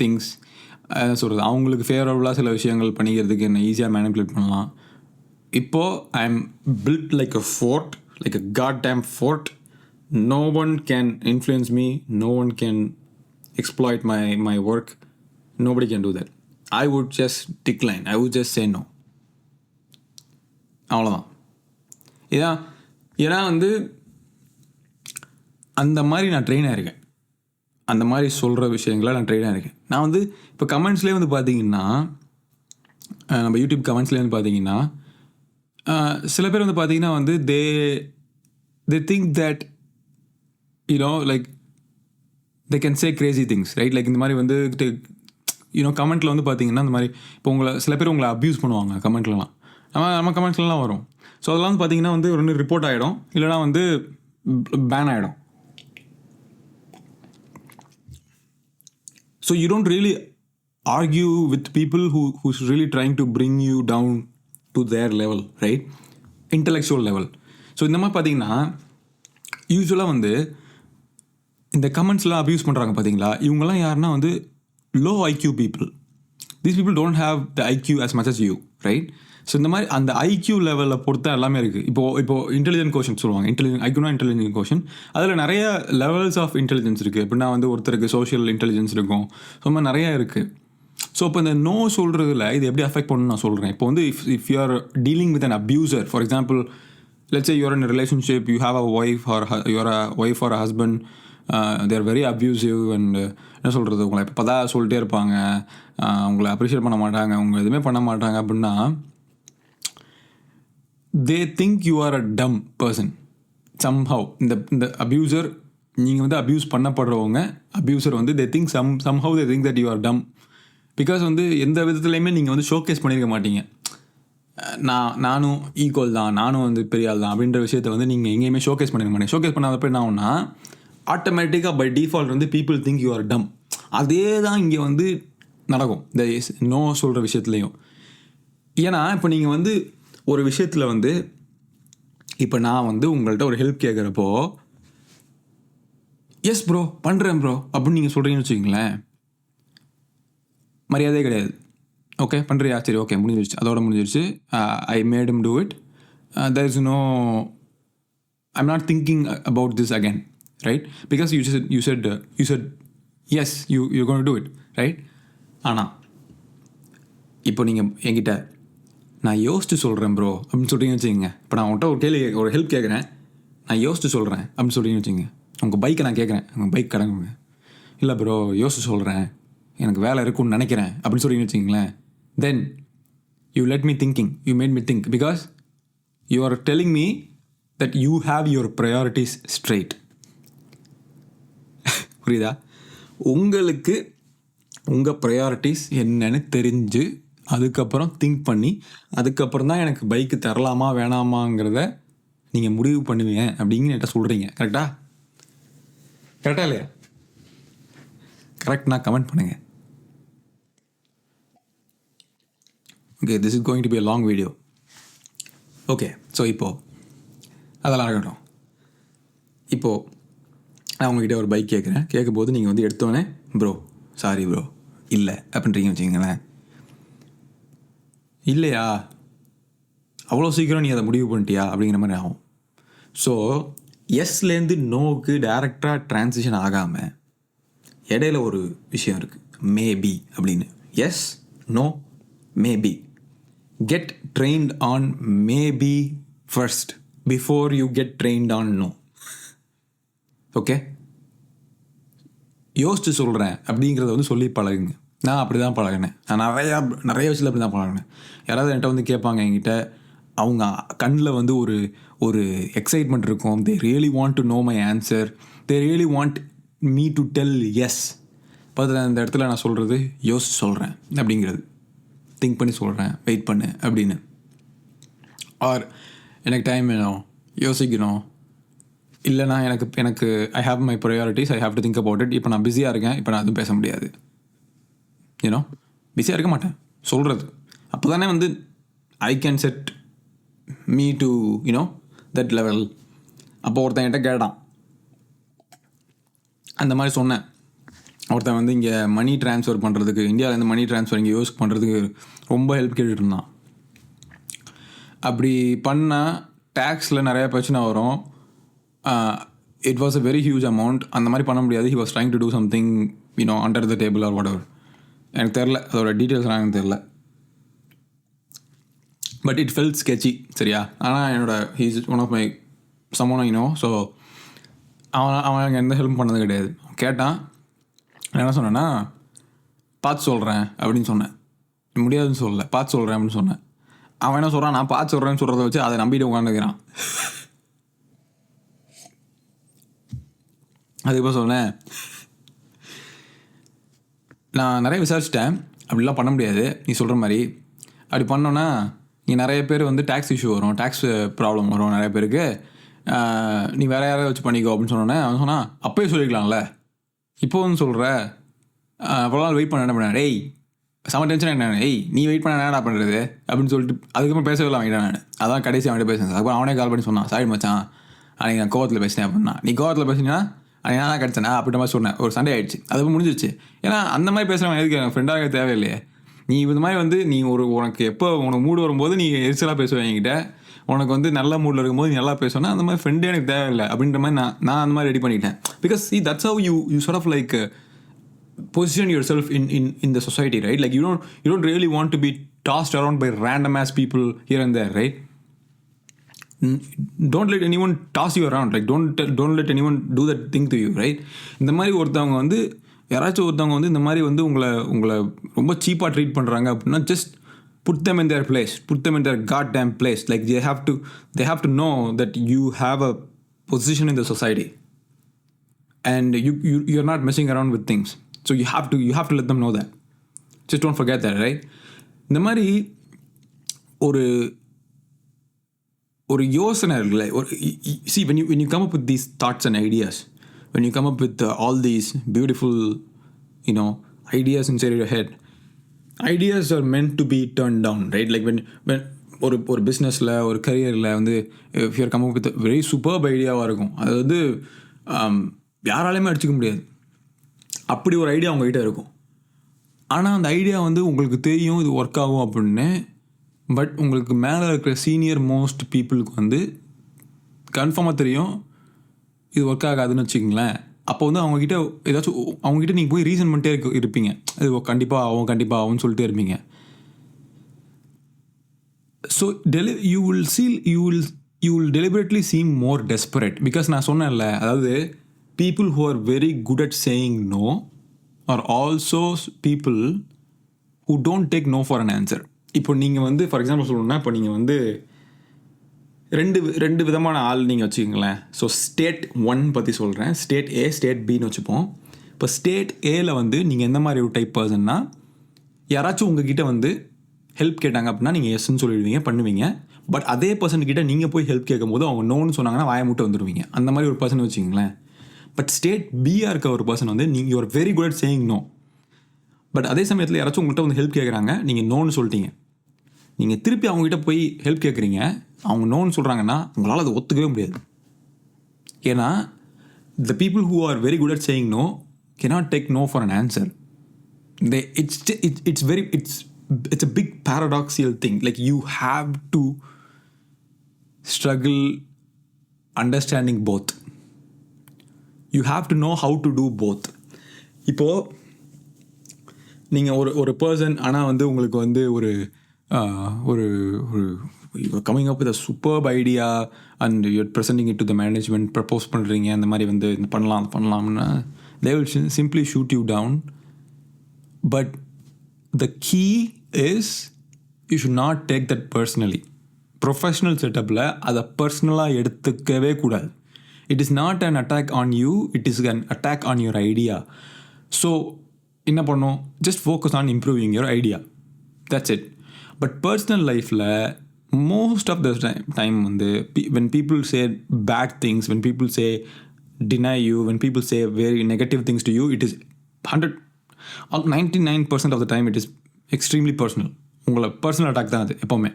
things. என்ன சொல்கிறது, அவங்களுக்கு ஃபேவரபுளாக சில விஷயங்கள் பண்ணிக்கிறதுக்கு என்ன ஈஸியாக மேனிப்புலேட் பண்ணலாம். இப்போது I am built like a fort, like a god damn fort. No one can influence me, no one can exploit my work, nobody can do that. I would just decline, I would just say no. அவ்வளோதான். ஏன்னா வந்து அந்த மாதிரி நான் train ஆகிருக்கேன், அந்த மாதிரி சொல்கிற விஷயங்களை நான் ட்ரெயின் ஆகிருக்கேன். நான் வந்து இப்போ கமெண்ட்ஸ்லேயே வந்து பார்த்தீங்கன்னா, நம்ம யூடியூப் கமெண்ட்ஸ்லேயே வந்து பார்த்தீங்கன்னா, சில பேர் வந்து பார்த்தீங்கன்னா வந்து they think that like they can say crazy things, right? Like இந்த மாதிரி வந்து கமெண்ட்டில் வந்து பார்த்தீங்கன்னா இந்த மாதிரி இப்போ சில பேர் உங்களை அப்யூஸ் பண்ணுவாங்க கமெண்ட்லலாம். நம்ம கமெண்ட்ஸ்லாம் வரும். ஸோ அதெல்லாம் வந்து பார்த்தீங்கன்னா வந்து ஒன்று ரிப்போர்ட் ஆகிடும், இல்லைனா வந்து பேன் ஆகிடும். So you don't really argue with people who's really trying to bring you down to their level, right? Intellectual level. So இந்த மாதிரி பார்த்தீங்கன்னா யூஸ்வலாக வந்து இந்த கமெண்ட்ஸ்லாம் அப்யூஸ் பண்ணுறாங்க பார்த்தீங்களா, இவங்கெல்லாம் யாருன்னா வந்து low IQ people. These people don't have the IQ as much as you, right? So இந்த மாதிரி அந்த ஐக்யூ லெவலில் பொறுத்த எல்லாமே இருக்குது. இப்போது இன்டெலிஜென்ட் கோஷன் சொல்லுவாங்க. ஐக்யூனா இன்டெலிஜென்ட் கோஷன். அதில் நிறைய லெவல்ஸ் ஆஃப் இன்டெலிஜென்ஸ் இருக்குது. எப்படின்னா வந்து ஒருத்தருக்கு சோஷியல் இன்டெலிஜென்ஸ் இருக்கும், ஸோ மாதிரி நிறையா இருக்குது. ஸோ இப்போ இந்த நோ சொல்கிறதுல இது எப்படி அஃபெக்ட் பண்ணணும்னு நான் சொல்கிறேன். இப்போ வந்து if you are dealing with an abuser, for example let's say you're in a relationship, you have a wife or you're a wife or a husband, they're very abusive and என்ன சொல்கிறது, உங்களை இப்போ தான் சொல்லிட்டே இருப்பாங்க, உங்களை அப்ரிஷியேட் பண்ண மாட்டாங்க, உங்களை எதுவுமே பண்ண மாட்டாங்க அப்படின்னா, they think you are a dumb person somehow. இந்த அப்யூசர், நீங்கள் வந்து அப்யூஸ் பண்ணப்படுறவங்க, அப்யூசர் வந்து they think somehow they think that you are dumb because வந்து எந்த விதத்துலையுமே நீங்கள் வந்து ஷோகேஸ் பண்ணியிருக்க மாட்டீங்க. நானும் ஈக்குவல் தான், நானும் வந்து பெரிய ஆள் தான் அப்படின்ற விஷயத்தை வந்து நீங்கள் எங்கேயுமே ஷோகேஸ் பண்ணிருக்க மாட்டேங்க. ஷோகேஸ் பண்ணாதப்போ என்ன ஆகும்னா, ஆட்டோமேட்டிக்காக பை டிஃபால்ட் வந்து பீப்புள் திங்க் யூ ஆர் டம். அதே தான் இங்கே வந்து நடக்கும் இந்த நோ சொல்கிற விஷயத்துலையும். ஏன்னா இப்போ நீங்கள் வந்து ஒரு விஷயத்தில் வந்து இப்போ நான் வந்து உங்கள்கிட்ட ஒரு ஹெல்ப் கேட்குறப்போ எஸ் ப்ரோ பண்ணுறேன் ப்ரோ அப்படின்னு நீங்கள் சொல்கிறீங்கன்னு வச்சுக்கிங்களேன், மரியாதையே கிடையாது. ஓகே பண்ணுறியா, சரி ஓகே முடிஞ்சிருச்சு, அதோட முடிஞ்சிருச்சு. I made him do it. There is no, I'm not thinking about this again, right? Because you said yes, you're going to do it, right? ஆனால் இப்போ நீங்கள் என்கிட்ட நான் யோசிச்சு சொல்கிறேன் ப்ரோ அப்படின்னு சொல்கிறீங்கன்னு வச்சுக்கோங்க. இப்போ நான் உங்கள்கிட்ட ஒரு ஹெல்ப் கேட்குறேன், நான் யோசிச்சு சொல்கிறேன் அப்படின்னு சொல்கிறீங்கன்னு வச்சுக்கோங்க. உங்கள் பைக்கை நான் கேட்குறேன், உங்கள் பைக் கடங்க, இல்லை ப்ரோ யோசிச்சு சொல்கிறேன், எனக்கு வேலை இருக்குன்னு நினைக்கிறேன் அப்படின்னு சொல்கிறீங்கன்னு வச்சுக்கிங்களேன். Then you let me thinking, you made me think because you are telling me that you have your priorities straight. புரியுதா? உங்களுக்கு உங்கள் ப்ரையாரிட்டிஸ் என்னன்னு தெரிஞ்சு அதுக்கப்புறம் திங்க் பண்ணி அதுக்கப்புறம் தான் எனக்கு பைக்கு தரலாமா வேணாமாங்கிறத நீங்கள் முடிவு பண்ணுவீங்க அப்படிங்கிற என்கிட்ட சொல்கிறீங்க. கரெக்டா இல்லையா? கரெக்ட்னா கமெண்ட் பண்ணுங்கள். Okay, this is going to be a long video. Okay, so இப்போது அதெல்லாம் இருக்கட்டும். இப்போது நான் உங்ககிட்ட ஒரு பைக் கேட்கும்போது நீங்கள் வந்து எடுத்தோடனே ப்ரோ சாரி ப்ரோ இல்லை அப்படின்றீங்க வச்சுக்கங்களேன். இல்லையா, அவ்வளோ சீக்கிரம் நீ அதை முடிவு பண்ணிட்டியா அப்படிங்கிற மாதிரி ஆகும். ஸோ எஸ்லேருந்து நோவுக்கு டைரக்டாக ட்ரான்சிஷன் ஆகாமல் இடையில ஒரு விஷயம் இருக்குது, மேபி அப்படின்னு. Yes, no, maybe. Get trained on maybe first before you get trained on no. Okay, யோசிச்சு சொல்கிறேன் அப்படிங்கிறத வந்து சொல்லி பழகுங்க. நான் அப்படி தான் பழகினேன். நான் நிறைய விஷயத்தில் அப்படி தான் பழகினேன். யாராவது என்கிட்ட வந்து கேட்பாங்க, என்கிட்ட அவங்க கண்ணில் வந்து ஒரு எக்ஸைட்மெண்ட் இருக்கும். They really want to know my answer, they really want me to tell yes. பார்த்து அந்த இடத்துல நான் சொல்கிறது யோசிச்சு சொல்கிறேன் அப்படிங்கிறது, திங்க் பண்ணி சொல்கிறேன், வெயிட் பண்ணு அப்படின்னு. ஆர் எனக்கு டைம் வேணும், யோசிக்கணும், இல்லைனா எனக்கு I have my priorities, I have to think about it. இப்போ நான் பிஸியாக இருக்கேன், இப்போ நான் எதுவும் பேச முடியாது. யூனோ, பிஸியாக இருக்க மாட்டேன் சொல்கிறது. அப்போ தானே வந்து I can set me to you know that level. அப்போ ஒருத்தன் என்கிட்ட கேட்டான், அந்த மாதிரி சொன்னேன். ஒருத்தன் வந்து இங்கே மணி ட்ரான்ஸ்ஃபர் பண்ணுறதுக்கு, இந்தியாவிலேருந்து மணி ட்ரான்ஸ்ஃபர் இங்கே யூஸ் பண்ணுறதுக்கு ரொம்ப ஹெல்ப் கேட்டுட்டு இருந்தான். அப்படி பண்ணால் டேக்ஸில் நிறையா பிரச்சனை வரும். It was a very huge amount. அந்த மாதிரி பண்ண முடியாது. He was trying to do something you know under the table or whatever எவர். எனக்கு தெரில, அதோட டீட்டெயில்ஸ்லாம் எனக்கு தெரில. பட் இட் ஃபெல்ட் ஸ்கெட்சி, சரியா? ஆனால் என்னோட he's one of my someone you know. So அவன் எனக்கு எந்த ஹெல்ப் பண்ணது கிடையாது. கேட்டான், நான் என்ன சொன்னேன்னா, பார்த்து சொல்கிறேன் அப்படின்னு சொன்னேன். முடியாதுன்னு சொல்லலை, பார்த்து சொல்கிறேன் அப்படின்னு சொன்னேன். அவன் என்ன சொல்கிறான், நான் பார்த்து சொல்கிறேன்னு சொல்கிறத வச்சு அதை நம்பிட்டு உட்காந்துக்கிறான். அதுக்கப்புறம் சொன்னேன், நான் நிறைய விசாரிச்சிட்டேன், அப்படிலாம் பண்ண முடியாது நீ சொல்கிற மாதிரி. அப்படி பண்ணோன்னா நீ நிறைய பேர் வந்து டேக்ஸ் இஷ்யூ வரும், டேக்ஸ் ப்ராப்ளம் வரும் நிறைய பேருக்கு, நீ வேறு யாராவது வச்சு பண்ணிக்கோ அப்படின்னு சொன்னோன்னே அவன் சொன்னான், அப்போயே சொல்லிக்கலாம்ல, இப்போ வந்து சொல்கிற, அவ்வளோ நாள் வெயிட் பண்ண என்ன பண்ண, டேய் செம்ம டென்ஷன் என்ன, ஏய் நீ வெயிட் பண்ண என்னடா பண்ணுறது அப்படின்னு சொல்லிட்டு அதுக்கப்புறம் பேசவே இல்லை அவன்கிட்ட. நான் அதான் கடைசி அவன்கிட்ட பேசுனேன். அதுக்கப்புறம் அவனே கால் பண்ணி சொன்னான், சாரி மச்சான் அன்றைக்கி நான் கோவத்தில் பேசினேன் அப்படின்னா. நீ கோவத்தில் பேசினா அன்றைக்கி நான் தான் கிடச்சேனா அப்படின்ற மாதிரி சொன்னேன். ஒரு சண்டே ஆகிடுச்சு, அதுவும் முடிஞ்சிருச்சு. ஏன்னா அந்த மாதிரி பேசுகிறவன் எதுக்கு எனக்கு ஃப்ரெண்டாக தேவையில்லையே. நீ இது மாதிரி வந்து நீ உனக்கு எப்போ உனக்கு மூடு வரும்போது நீ எரிச்சலாக பேசுவேன் என்கிட்ட, உனக்கு வந்து நல்ல மூடில் இருக்கும்போது நீ நல்லா பேசுவேன்னா அந்த மாதிரி ஃப்ரெண்டே எனக்கு தேவையில்லை அப்படின்ற மாதிரி நான் அந்த மாதிரி ரெடி பண்ணிட்டேன். Because see that's how you sort of like position yourself in the society, right? Like you don't really want to be tossed around by random ass people here and there, right? Don't let anyone toss you around, like don't let anyone do that thing to you, right? இந்த மாதிரி ஒருத்தவங்க வந்து யாராச்சும் ஒருத்தவங்க வந்து இந்த மாதிரி வந்து உங்களை ரொம்ப சீப்பாக ட்ரீட் பண்ணுறாங்க அப்படின்னா just put them in their place, put them in their goddamn place. Like they have to know that you have a position in the society and you're not messing around with things. So you have to let them know that. Just don't forget that, right? இந்த மாதிரி ஒரு யோசனை இருக்குல்ல, see when you come up with these thoughts and ideas, when you come up with all these beautiful ideas inside your head, ideas are meant to be turned down, right? Like when ஒரு பிஸ்னஸில் ஒரு கரியரில் வந்து if you're coming up with a very superb ஐடியாவாக இருக்கும், அது வந்து யாராலையுமே அடிச்சுக்க முடியாது, அப்படி ஒரு ஐடியா உங்கள்கிட்ட இருக்கும். ஆனால் அந்த ஐடியா வந்து உங்களுக்கு தெரியும் இது ஒர்க் ஆகும் அப்படின்னு, பட் உங்களுக்கு மேலே இருக்கிற சீனியர் மோஸ்ட் பீப்புளுக்கு வந்து கன்ஃபார்மாக தெரியும் இது ஒர்க் ஆகாதுன்னு வச்சுக்கிங்களேன். அப்போ வந்து அவங்கக்கிட்ட ஏதாச்சும் அவங்ககிட்ட நீங்கள் போய் ரீசன் பண்ணிட்டே இருப்பீங்க, இது கண்டிப்பாக ஆகும்னு சொல்லிட்டே இருப்பீங்க. So you will deliberately seem more desperate because நான் சொன்னேன்ல, அதாவது people who are very good at saying no are also people who don't take no for an answer. இப்போ நீங்கள் வந்து ஃபார் எக்ஸாம்பிள் சொல்லணும்னா, இப்போ நீங்கள் வந்து ரெண்டு விதமான ஆள் நீங்கள் வச்சுக்கிங்களேன். ஸோ ஸ்டேட் 1 பற்றி சொல்கிறேன், ஸ்டேட் ஏ ஸ்டேட் பின்னு வச்சுப்போம். இப்போ ஸ்டேட் ஏல வந்து நீங்கள் எந்த மாதிரி ஒரு டைப் பர்சன்னா, யாராச்சும் உங்ககிட்ட வந்து ஹெல்ப் கேட்டாங்க அப்படின்னா நீங்கள் எஸ்ன்னு சொல்லிடுவீங்க, பண்ணுவீங்க. பட் அதே பர்சன்கிட்ட நீங்கள் போய் ஹெல்ப் கேட்கும் போது அவங்க நோன்னு சொன்னாங்கன்னா வாயை மூட்டு வந்துடுவீங்க. அந்த மாதிரி ஒரு பர்சன் வச்சுக்கிங்களேன். பட் ஸ்டேட் பியாக இருக்க ஒரு பர்சன் வந்து நீங்கள் ஒரு very good at saying no. But அதே சமயத்தில் யாராச்சும் உங்கள்கிட்ட வந்து ஹெல்ப் கேட்குறாங்க, நீங்கள் நோன்னு சொல்லிட்டீங்க. நீங்கள் திருப்பி அவங்ககிட்ட போய் ஹெல்ப் கேட்குறீங்க, அவங்க நோன்னு சொல்கிறாங்கன்னா உங்களால் அதை ஒத்துக்கவே முடியாது. ஏன்னா the people who are very good at saying no cannot take no for an answer. It's a big paradoxical thing. Like you have to struggle understanding both. You have to know how to do both. இப்போ நீங்கள் ஒரு person ஆனால் வந்து உங்களுக்கு வந்து ஒரு coming up with a superb idea and you're presenting it to the management, propose பண்ணுறீங்க, அந்த மாதிரி வந்து பண்ணலாம்னா they will simply shoot you down. But the key is you should not take that personally. Professional செட்டப்பில் அதை பர்சனலாக எடுத்துக்கவே கூடாது. It is not an attack on you, it is an attack on your idea. So என்ன பண்ணோம், just focus on improving your idea. That's it. But personal lifeல most of the time வந்து when people say bad things, when people say deny you, when people say very negative things to you, it is 99% of the time it is extremely personal. உங்களை personal attack தான் அது எப்போவுமே.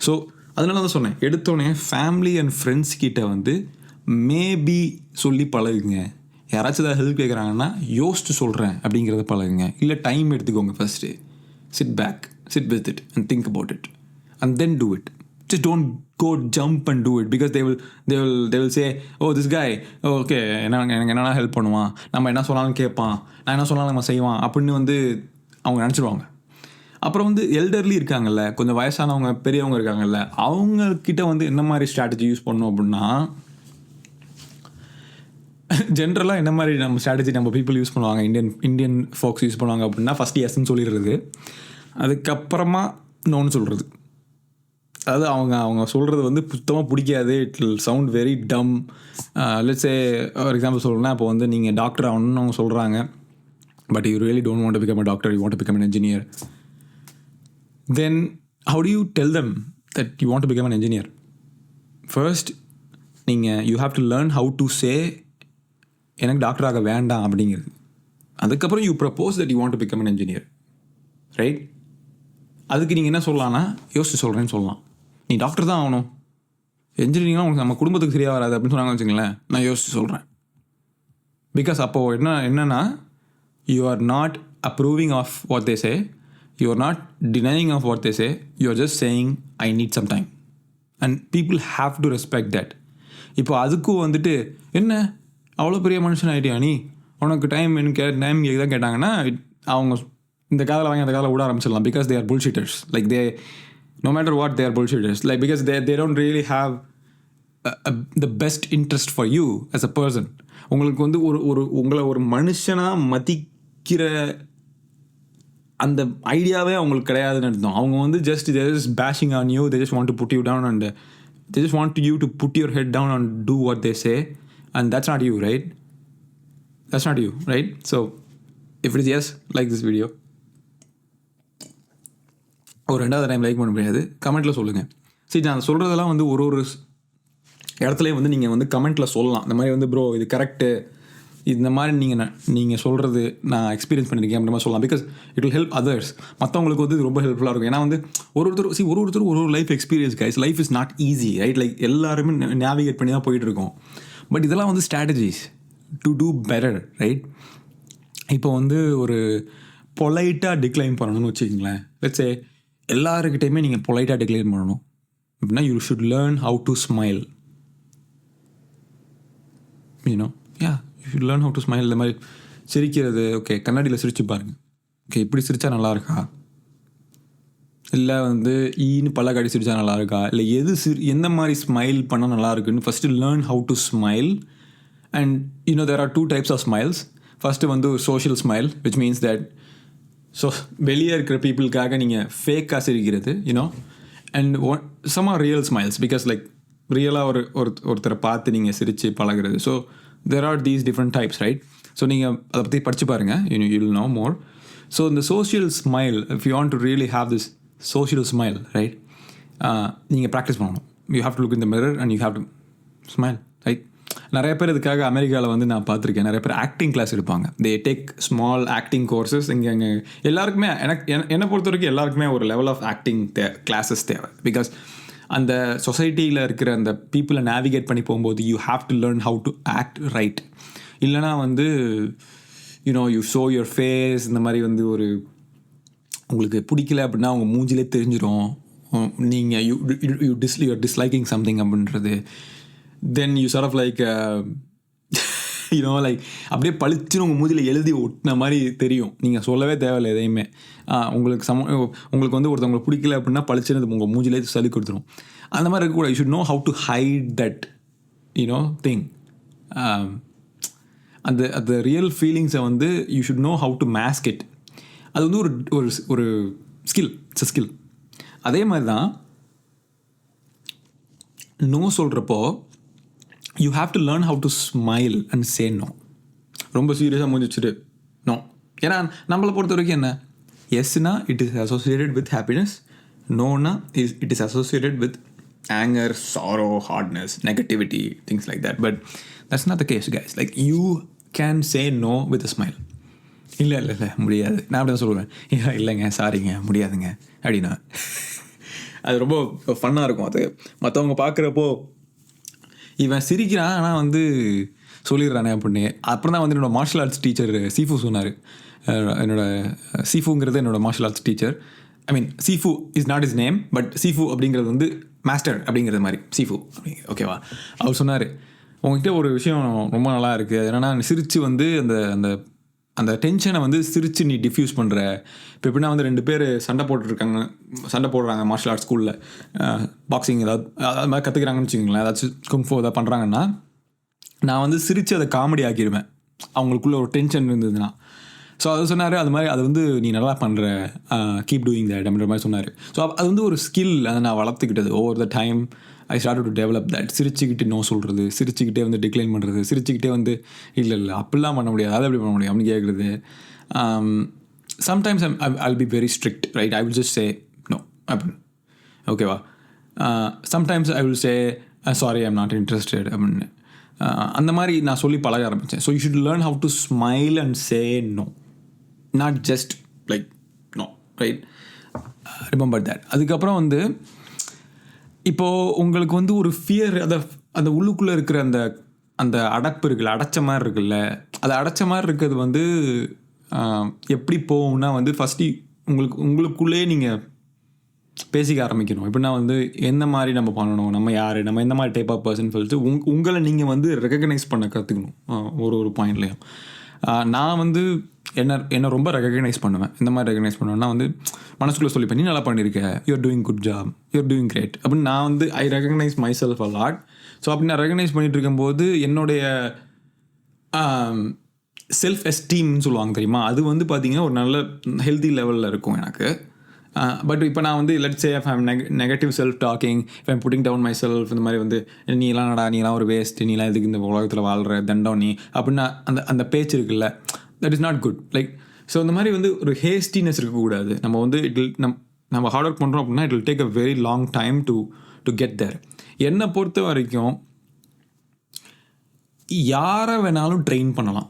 So அதனால தான் சொன்னேன், எடுத்தோடனே family and friends கிட்ட வந்து மேபி சொல்லி பழகுங்க. யாராச்சும் ஏதாவது ஹெல்ப் கேட்குறாங்கன்னா யோசிச்சு சொல்கிறேன் அப்படிங்கிறத பழகுங்க. இல்லை டைம் எடுத்துக்கோங்க, first sit with it and think about it and then do it. Just don't go jump and do it because they will say, oh this guy okay எனக்கு என்னென்னா ஹெல்ப் பண்ணுவான், நம்ம என்ன சொன்னாலும் கேட்பான், நான் என்ன சொன்னாலும் நம்ம செய்வான் அப்படின்னு வந்து அவங்க நினச்சிடுவாங்க. அப்புறம் வந்து எல்டர்லி இருக்காங்கல்ல, கொஞ்சம் வயசானவங்க பெரியவங்க இருக்காங்கல்ல, அவங்கக்கிட்ட வந்து என்ன மாதிரி ஸ்ட்ராட்டஜி யூஸ் பண்ணோம் அப்படின்னா, ஜென்ரலாக என்ன மாதிரி நம்ம ஸ்ட்ராட்டஜி நம்ம பீப்புள் யூஸ் பண்ணுவாங்க, இந்தியன் ஃபோக்ஸ் யூஸ் பண்ணுவாங்க அப்படின்னா, ஃபஸ்ட்டு எஸ்ன்னு சொல்லிடுறது, அதுக்கப்புறமா நோன்னு சொல்கிறது. அதாவது அவங்க சொல்கிறது வந்து சுத்தமாக பிடிக்காது, இட் வில் சவுண்ட் வெரி டம். லெட்ஸ் சே ஒரு எக்ஸாம்பிள் சொல்லணும்னா, இப்போ வந்து நீங்கள் டாக்டர் ஆகணும்னு அவங்க சொல்கிறாங்க, but you really don't want to become a doctor, you want to become an engineer. Then how do you tell them that you want to become an engineer? First, you have to learn how to say எனக்கு doctor ஆக வேண்டாம் அப்படிங்கிறது. அதுக்கப்புறம் you propose that you want to become an engineer, right? அதுக்கு நீங்கள் என்ன சொல்லலாம்னா, யோசிச்சு சொல்கிறேன்னு சொல்லலாம். நீ டாக்டர் தான் ஆகணும், என்ஜினியரிங்லாம் உங்களுக்கு நம்ம குடும்பத்துக்கு சரியாக வராது அப்படின்னு சொன்னாங்க வச்சுங்களேன், நான் யோசிச்சு சொல்கிறேன். பிகாஸ் அப்போது என்னன்னா you are not approving of what they say, you are not denying of what they say, you are just saying I need some time, and people have to respect that. இப்போ அதுக்கு வந்துட்டு என்ன அவ்வளோ பெரிய மனுஷன் ஆகிட்டியா நீ, உனக்கு டைம் டைம் தான் கேட்டாங்கன்னா அவங்க இந்த காதில் வாங்கி அந்த காதில் விட ஆரம்பிச்சிடலாம். Because they are bullshitters, like they no matter what they are bullshitters, like because they don't really have the best interest for you as a person. உங்களுக்கு வந்து உங்களை ஒரு மனுஷனாக மதிக்கிற அந்த ஐடியாவே அவங்களுக்கு கிடையாதுன்னு அர்த்தம். அவங்க வந்து just bashing on you, they just want to put you down and they just want you to put your head down and do what they say, and that's not you, right? That's not you, right? So if it is yes, like this video. ஒரு ரெண்டாவது time like பண்ண முடியாது, கமெண்ட்டில் சொல்லுங்கள். சரி, நான் சொல்கிறதெல்லாம் வந்து ஒரு இடத்துலையும் வந்து நீங்கள் வந்து கமெண்ட்டில் சொல்லலாம். இந்த மாதிரி வந்து ப்ரோ இது கரெக்டு, இந்த மாதிரி நீங்கள் சொல்கிறது நான் எக்ஸ்பீரியன்ஸ் பண்ணியிருக்கேன் அப்படின்ற மாதிரி சொல்லலாம். Because it will help others. மற்றவங்களுக்கு வந்து இது ரொம்ப ஹெல்ப்ஃபுல்லாக இருக்கும். ஏன்னா வந்து ஒருத்தர் ஒரு life experience guys. Life is not easy, right? Like எல்லாருமே நேவிகேட் பண்ணி தான் போயிட்டுருக்கோம். பட் இதெல்லாம் வந்து strategies to do better, right? இப்போ வந்து ஒரு பொலைட்டாக டிக்ளைன் பண்ணணும்னு வச்சுக்கிங்களேன். லெட்ஸ் சே எல்லாருக்கிட்டையுமே நீங்கள் பொலைட்டாக டிக்ளைன் பண்ணணும் அப்படின்னா you should learn how to smile. You know, yeah, you should learn how to smile. இந்த மாதிரி சிரிக்கிறது, ஓகே கண்ணாடியில் சிரிச்சு பாருங்கள், ஓகே இப்படி சிரித்தா நல்லா இருக்கா, இல்லை வந்து ஈன்னு பல்ல காட்டி சிரித்தா நல்லா இருக்கா, இல்லை எந்த மாதிரி ஸ்மைல் பண்ணால் நல்லா இருக்குன்னு first learn how to smile. And you know there are 2 types of smiles. First வந்து social smile, which means that வெளியே இருக்கிற பீப்புளுக்காக நீங்கள் ஃபேக்காக சிரிக்கிறது, you know. And some are real smiles, because like ரியலாக ஒருத்தரை பார்த்து நீங்கள் சிரித்து பழகிறது. So there are these different types, right? So நீங்கள் அதை பற்றி படித்து பாருங்கள், you will know more. So in the social smile, if you want to really have this social smile, right? நீங்கள் ப்ராக்டிஸ் பண்ணணும். You have to look in the mirror and you have to smile, right? நிறைய பேர் இதுக்காக அமெரிக்காவில் வந்து நான் பார்த்துருக்கேன், நிறைய பேர் ஆக்டிங் கிளாஸ் எடுப்பாங்க. They take small acting courses. இங்கே எல்லாருக்குமே, என்னை பொறுத்த வரைக்கும் எல்லாருக்குமே ஒரு லெவல் ஆஃப் ஆக்டிங் கிளாஸஸ் தேவை. பிகாஸ் அந்த சொசைட்டியில் இருக்கிற அந்த பீப்புளை நேவிகேட் பண்ணி போகும்போது you have to learn how to act right. இல்லைனா வந்து you know you show your face, இந்த மாதிரி வந்து ஒரு உங்களுக்கு பிடிக்கல அப்படின்னா அவங்க மூஞ்சிலே தெரிஞ்சிடும் நீங்கள் யூஆர் டிஸ்லைக்கிங் சம்திங் அப்படின்றது. Then you sort of like you know like அப்படியே பளிச்சுன்னு உங்கள் மூஞ்சில் எழுதி ஒட்டின மாதிரி தெரியும். நீங்கள் சொல்லவே தேவையில்லை எதையுமே. உங்களுக்கு வந்து ஒருத்தவங்களை பிடிக்கல அப்படின்னா பளிச்சுன்னு உங்கள் மூஞ்சிலே சொல்லி கொடுத்துரும். அந்த மாதிரி இருக்கக்கூடாது. You should know how to hide that you know thing. அந்த ரியல் ஃபீலிங்ஸை வந்து you should know how to mask it. அது வந்து ஒரு ஸ்கில், இட்ஸ் அ ஸ்கில். அதே மாதிரி தான் நோ சொல்கிறப்போ you have to learn how to smile and say no. ரொம்ப சீரியஸாக முடிஞ்சிச்சுட்டு நோ. ஏன்னா நம்மளை பொறுத்த வரைக்கும் என்ன, எஸ்னா it is associated with happiness, நோனா it is associated with anger, sorrow, hardness, negativity, things like that. But that's not the case, guys. Like you can say no with a smile. இல்லை முடியாது. நான் அப்படி தான் சொல்லுவேன், இல்லைங்க சாரிங்க முடியாதுங்க அப்படின்னா. அது ரொம்ப ஃபன்னாக இருக்கும். அது மற்றவங்க பார்க்குறப்போ இவன் சிரிக்கிறான் ஆனால் வந்து சொல்லிடுறானே அப்படின்னு. அப்புறம் தான் வந்து என்னோடய மார்ஷல் ஆர்ட்ஸ் டீச்சர் சீஃபு சொன்னார். சீஃபுங்கிறது என்னோடய martial arts teacher. I mean chief is not is name, but chief அப்படிங்கிறது வந்து மாஸ்டர் அப்படிங்கிறது மாதிரி சீஃபு அப்படிங்க, ஓகேவா? அவர் சொன்னார், உங்ககிட்ட ஒரு விஷயம் ரொம்ப நல்லா இருக்குது. அது என்னென்னா சிரித்து வந்து அந்த அந்த அந்த டென்ஷனை வந்து சிரித்து நீ டிஃப்யூஸ் பண்ணுற. இப்போ எப்படின்னா வந்து 2 பேர் சண்டை போடுறாங்க மார்ஷல் ஆர்ட்ஸ் ஸ்கூலில், பாக்ஸிங் ஏதாவது அது மாதிரி கற்றுக்கிறாங்கன்னு வச்சுக்கோங்களேன், ஏதாச்சும் குங்ஃபோ ஏதாவது பண்ணுறாங்கன்னா நான் வந்து சிரித்து அதை காமெடி ஆக்கிடுவேன் அவங்களுக்குள்ள ஒரு டென்ஷன் இருந்ததுன்னா. ஸோ அது சொன்னார், அது மாதிரி அது வந்து நீ நல்லா பண்ணுற, கீப் டூயிங் தட் அப்படின்ற மாதிரி சொன்னார். ஸோ அது வந்து ஒரு ஸ்கில், அதை நான் வளர்த்துக்கிட்டது over the time. I start to develop that. சிரிச்சுக்கிட்டு நோ சொல்கிறது, சிரிச்சுக்கிட்டே வந்து டிக்ளைன் பண்ணுறது, சிரிச்சுக்கிட்டே வந்து இல்லை அப்படிலாம் பண்ண முடியாது, அதை எப்படி பண்ண முடியும் அப்படின்னு கேட்குறது. Sometimes I'll be very strict, right? I will just say no அப்படின்னு, ஓகேவா? Sometimes I will say sorry I am not interested அப்படின்னு. அந்த மாதிரி நான் சொல்லி பழக ஆரம்பித்தேன். So you should learn how to smile and say no, not just like no, right? Remember that. அதுக்கப்புறம் வந்து இப்போது உங்களுக்கு வந்து ஒரு ஃபியர், அந்த உள்ளுக்குள்ளே இருக்கிற அந்த அந்த அடைப்பு இருக்குல்ல, அடைச்ச மாதிரி இருக்குல்ல, அது அடைச்ச மாதிரி இருக்கிறது வந்து எப்படி போகும்னா வந்து ஃபஸ்ட்டு உங்களுக்குள்ளே நீங்கள் பேசிக்க ஆரம்பிக்கணும். எப்படின்னா வந்து எந்த மாதிரி நம்ம பண்ணணும், நம்ம யார், நம்ம எந்த மாதிரி டைப் ஆஃப் பர்சன் சொல்லிட்டு உங்களை நீங்கள் வந்து ரெகக்னைஸ் பண்ண கற்றுக்கணும் ஒரு பாயிண்ட்லேயும். நான் வந்து என்ன ரொம்ப ரெகக்னைஸ் பண்ணுவேன். இந்த மாதிரி ரெகக்னைஸ் பண்ணுவேன்னா வந்து மனசுக்குள்ளே சொல்லிப்பேன், நீ நல்லா பண்ணியிருக்க, you're doing good job, you're doing great அப்படின்னு நான் வந்து I recognise myself a lot. So அப்படி நான் ரெகக்னைஸ் பண்ணிகிட்டு இருக்கும்போது என்னுடைய செல்ஃப் எஸ்டீம்னு சொல்லுவாங்க தெரியுமா, அது வந்து பார்த்திங்கன்னா ஒரு நல்ல ஹெல்தி லெவலில் இருக்கும் எனக்கு. பட் இப்போ நான் வந்து let's say if I'm negative self talking, if I'm putting down my self, இந்த மாதிரி வந்து நீலாம் நடா, நீலாம் ஒரு வேஸ்ட், நீலாம் இதுக்கு இந்த உலகத்தில் வாழ்கிற தண்டம் நீ அப்படின்னா அந்த பேச்சு இருக்குல்ல, that is not good. Like so இந்த மாதிரி வந்து ஒரு ஹேஸ்டினஸ் இருக்கக்கூடாது. நம்ம வந்து நம்ம ஹார்ட் ஒர்க் பண்ணுறோம் அப்படின்னா it will take a very long time to get there. என்னை பொறுத்த வரைக்கும் யாரை வேணாலும் ட்ரெயின் பண்ணலாம்.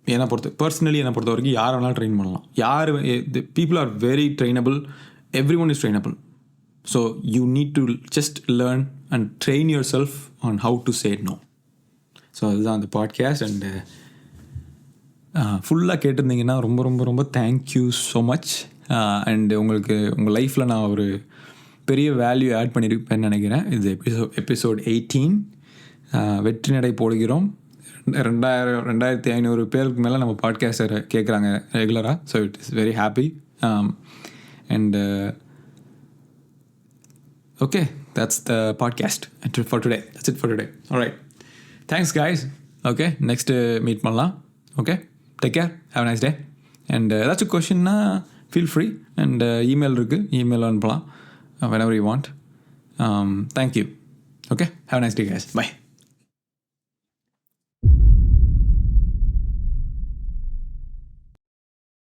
என்னை பொறுத்த வரைக்கும் யாரை வேணாலும் ட்ரெயின் பண்ணலாம். People are very trainable, every one is trainable. So you need to just learn and train your self on how to say no. So அதுதான் அந்த பாட்காஸ்ட். அண்டு ஃபுல்லாக கேட்டிருந்தீங்கன்னா ரொம்ப ரொம்ப ரொம்ப தேங்க்யூ ஸோ மச். அண்டு உங்கள் லைஃப்பில் நான் ஒரு பெரிய வேல்யூ ஆட் பண்ணியிருப்பேன்னு நினைக்கிறேன். இது எபிசோட் 18. வெற்றி நடை போடுகிறோம். 2500 பேருக்கு மேலே நம்ம பாட்காஸ்டை கேட்குறாங்க ரெகுலராக. So it is very happy. And okay, that's the podcast for today. That's it for today. All right. Thanks, guys. Okay, next meet பண்ணலாம். Okay, take care. Have a nice day. And ஏதாச்சும் கொஷின்னா feel free. And email இருக்குது, email அனுப்பலாம் whenever you want. Thank you. Okay, have a nice day, guys. Bye.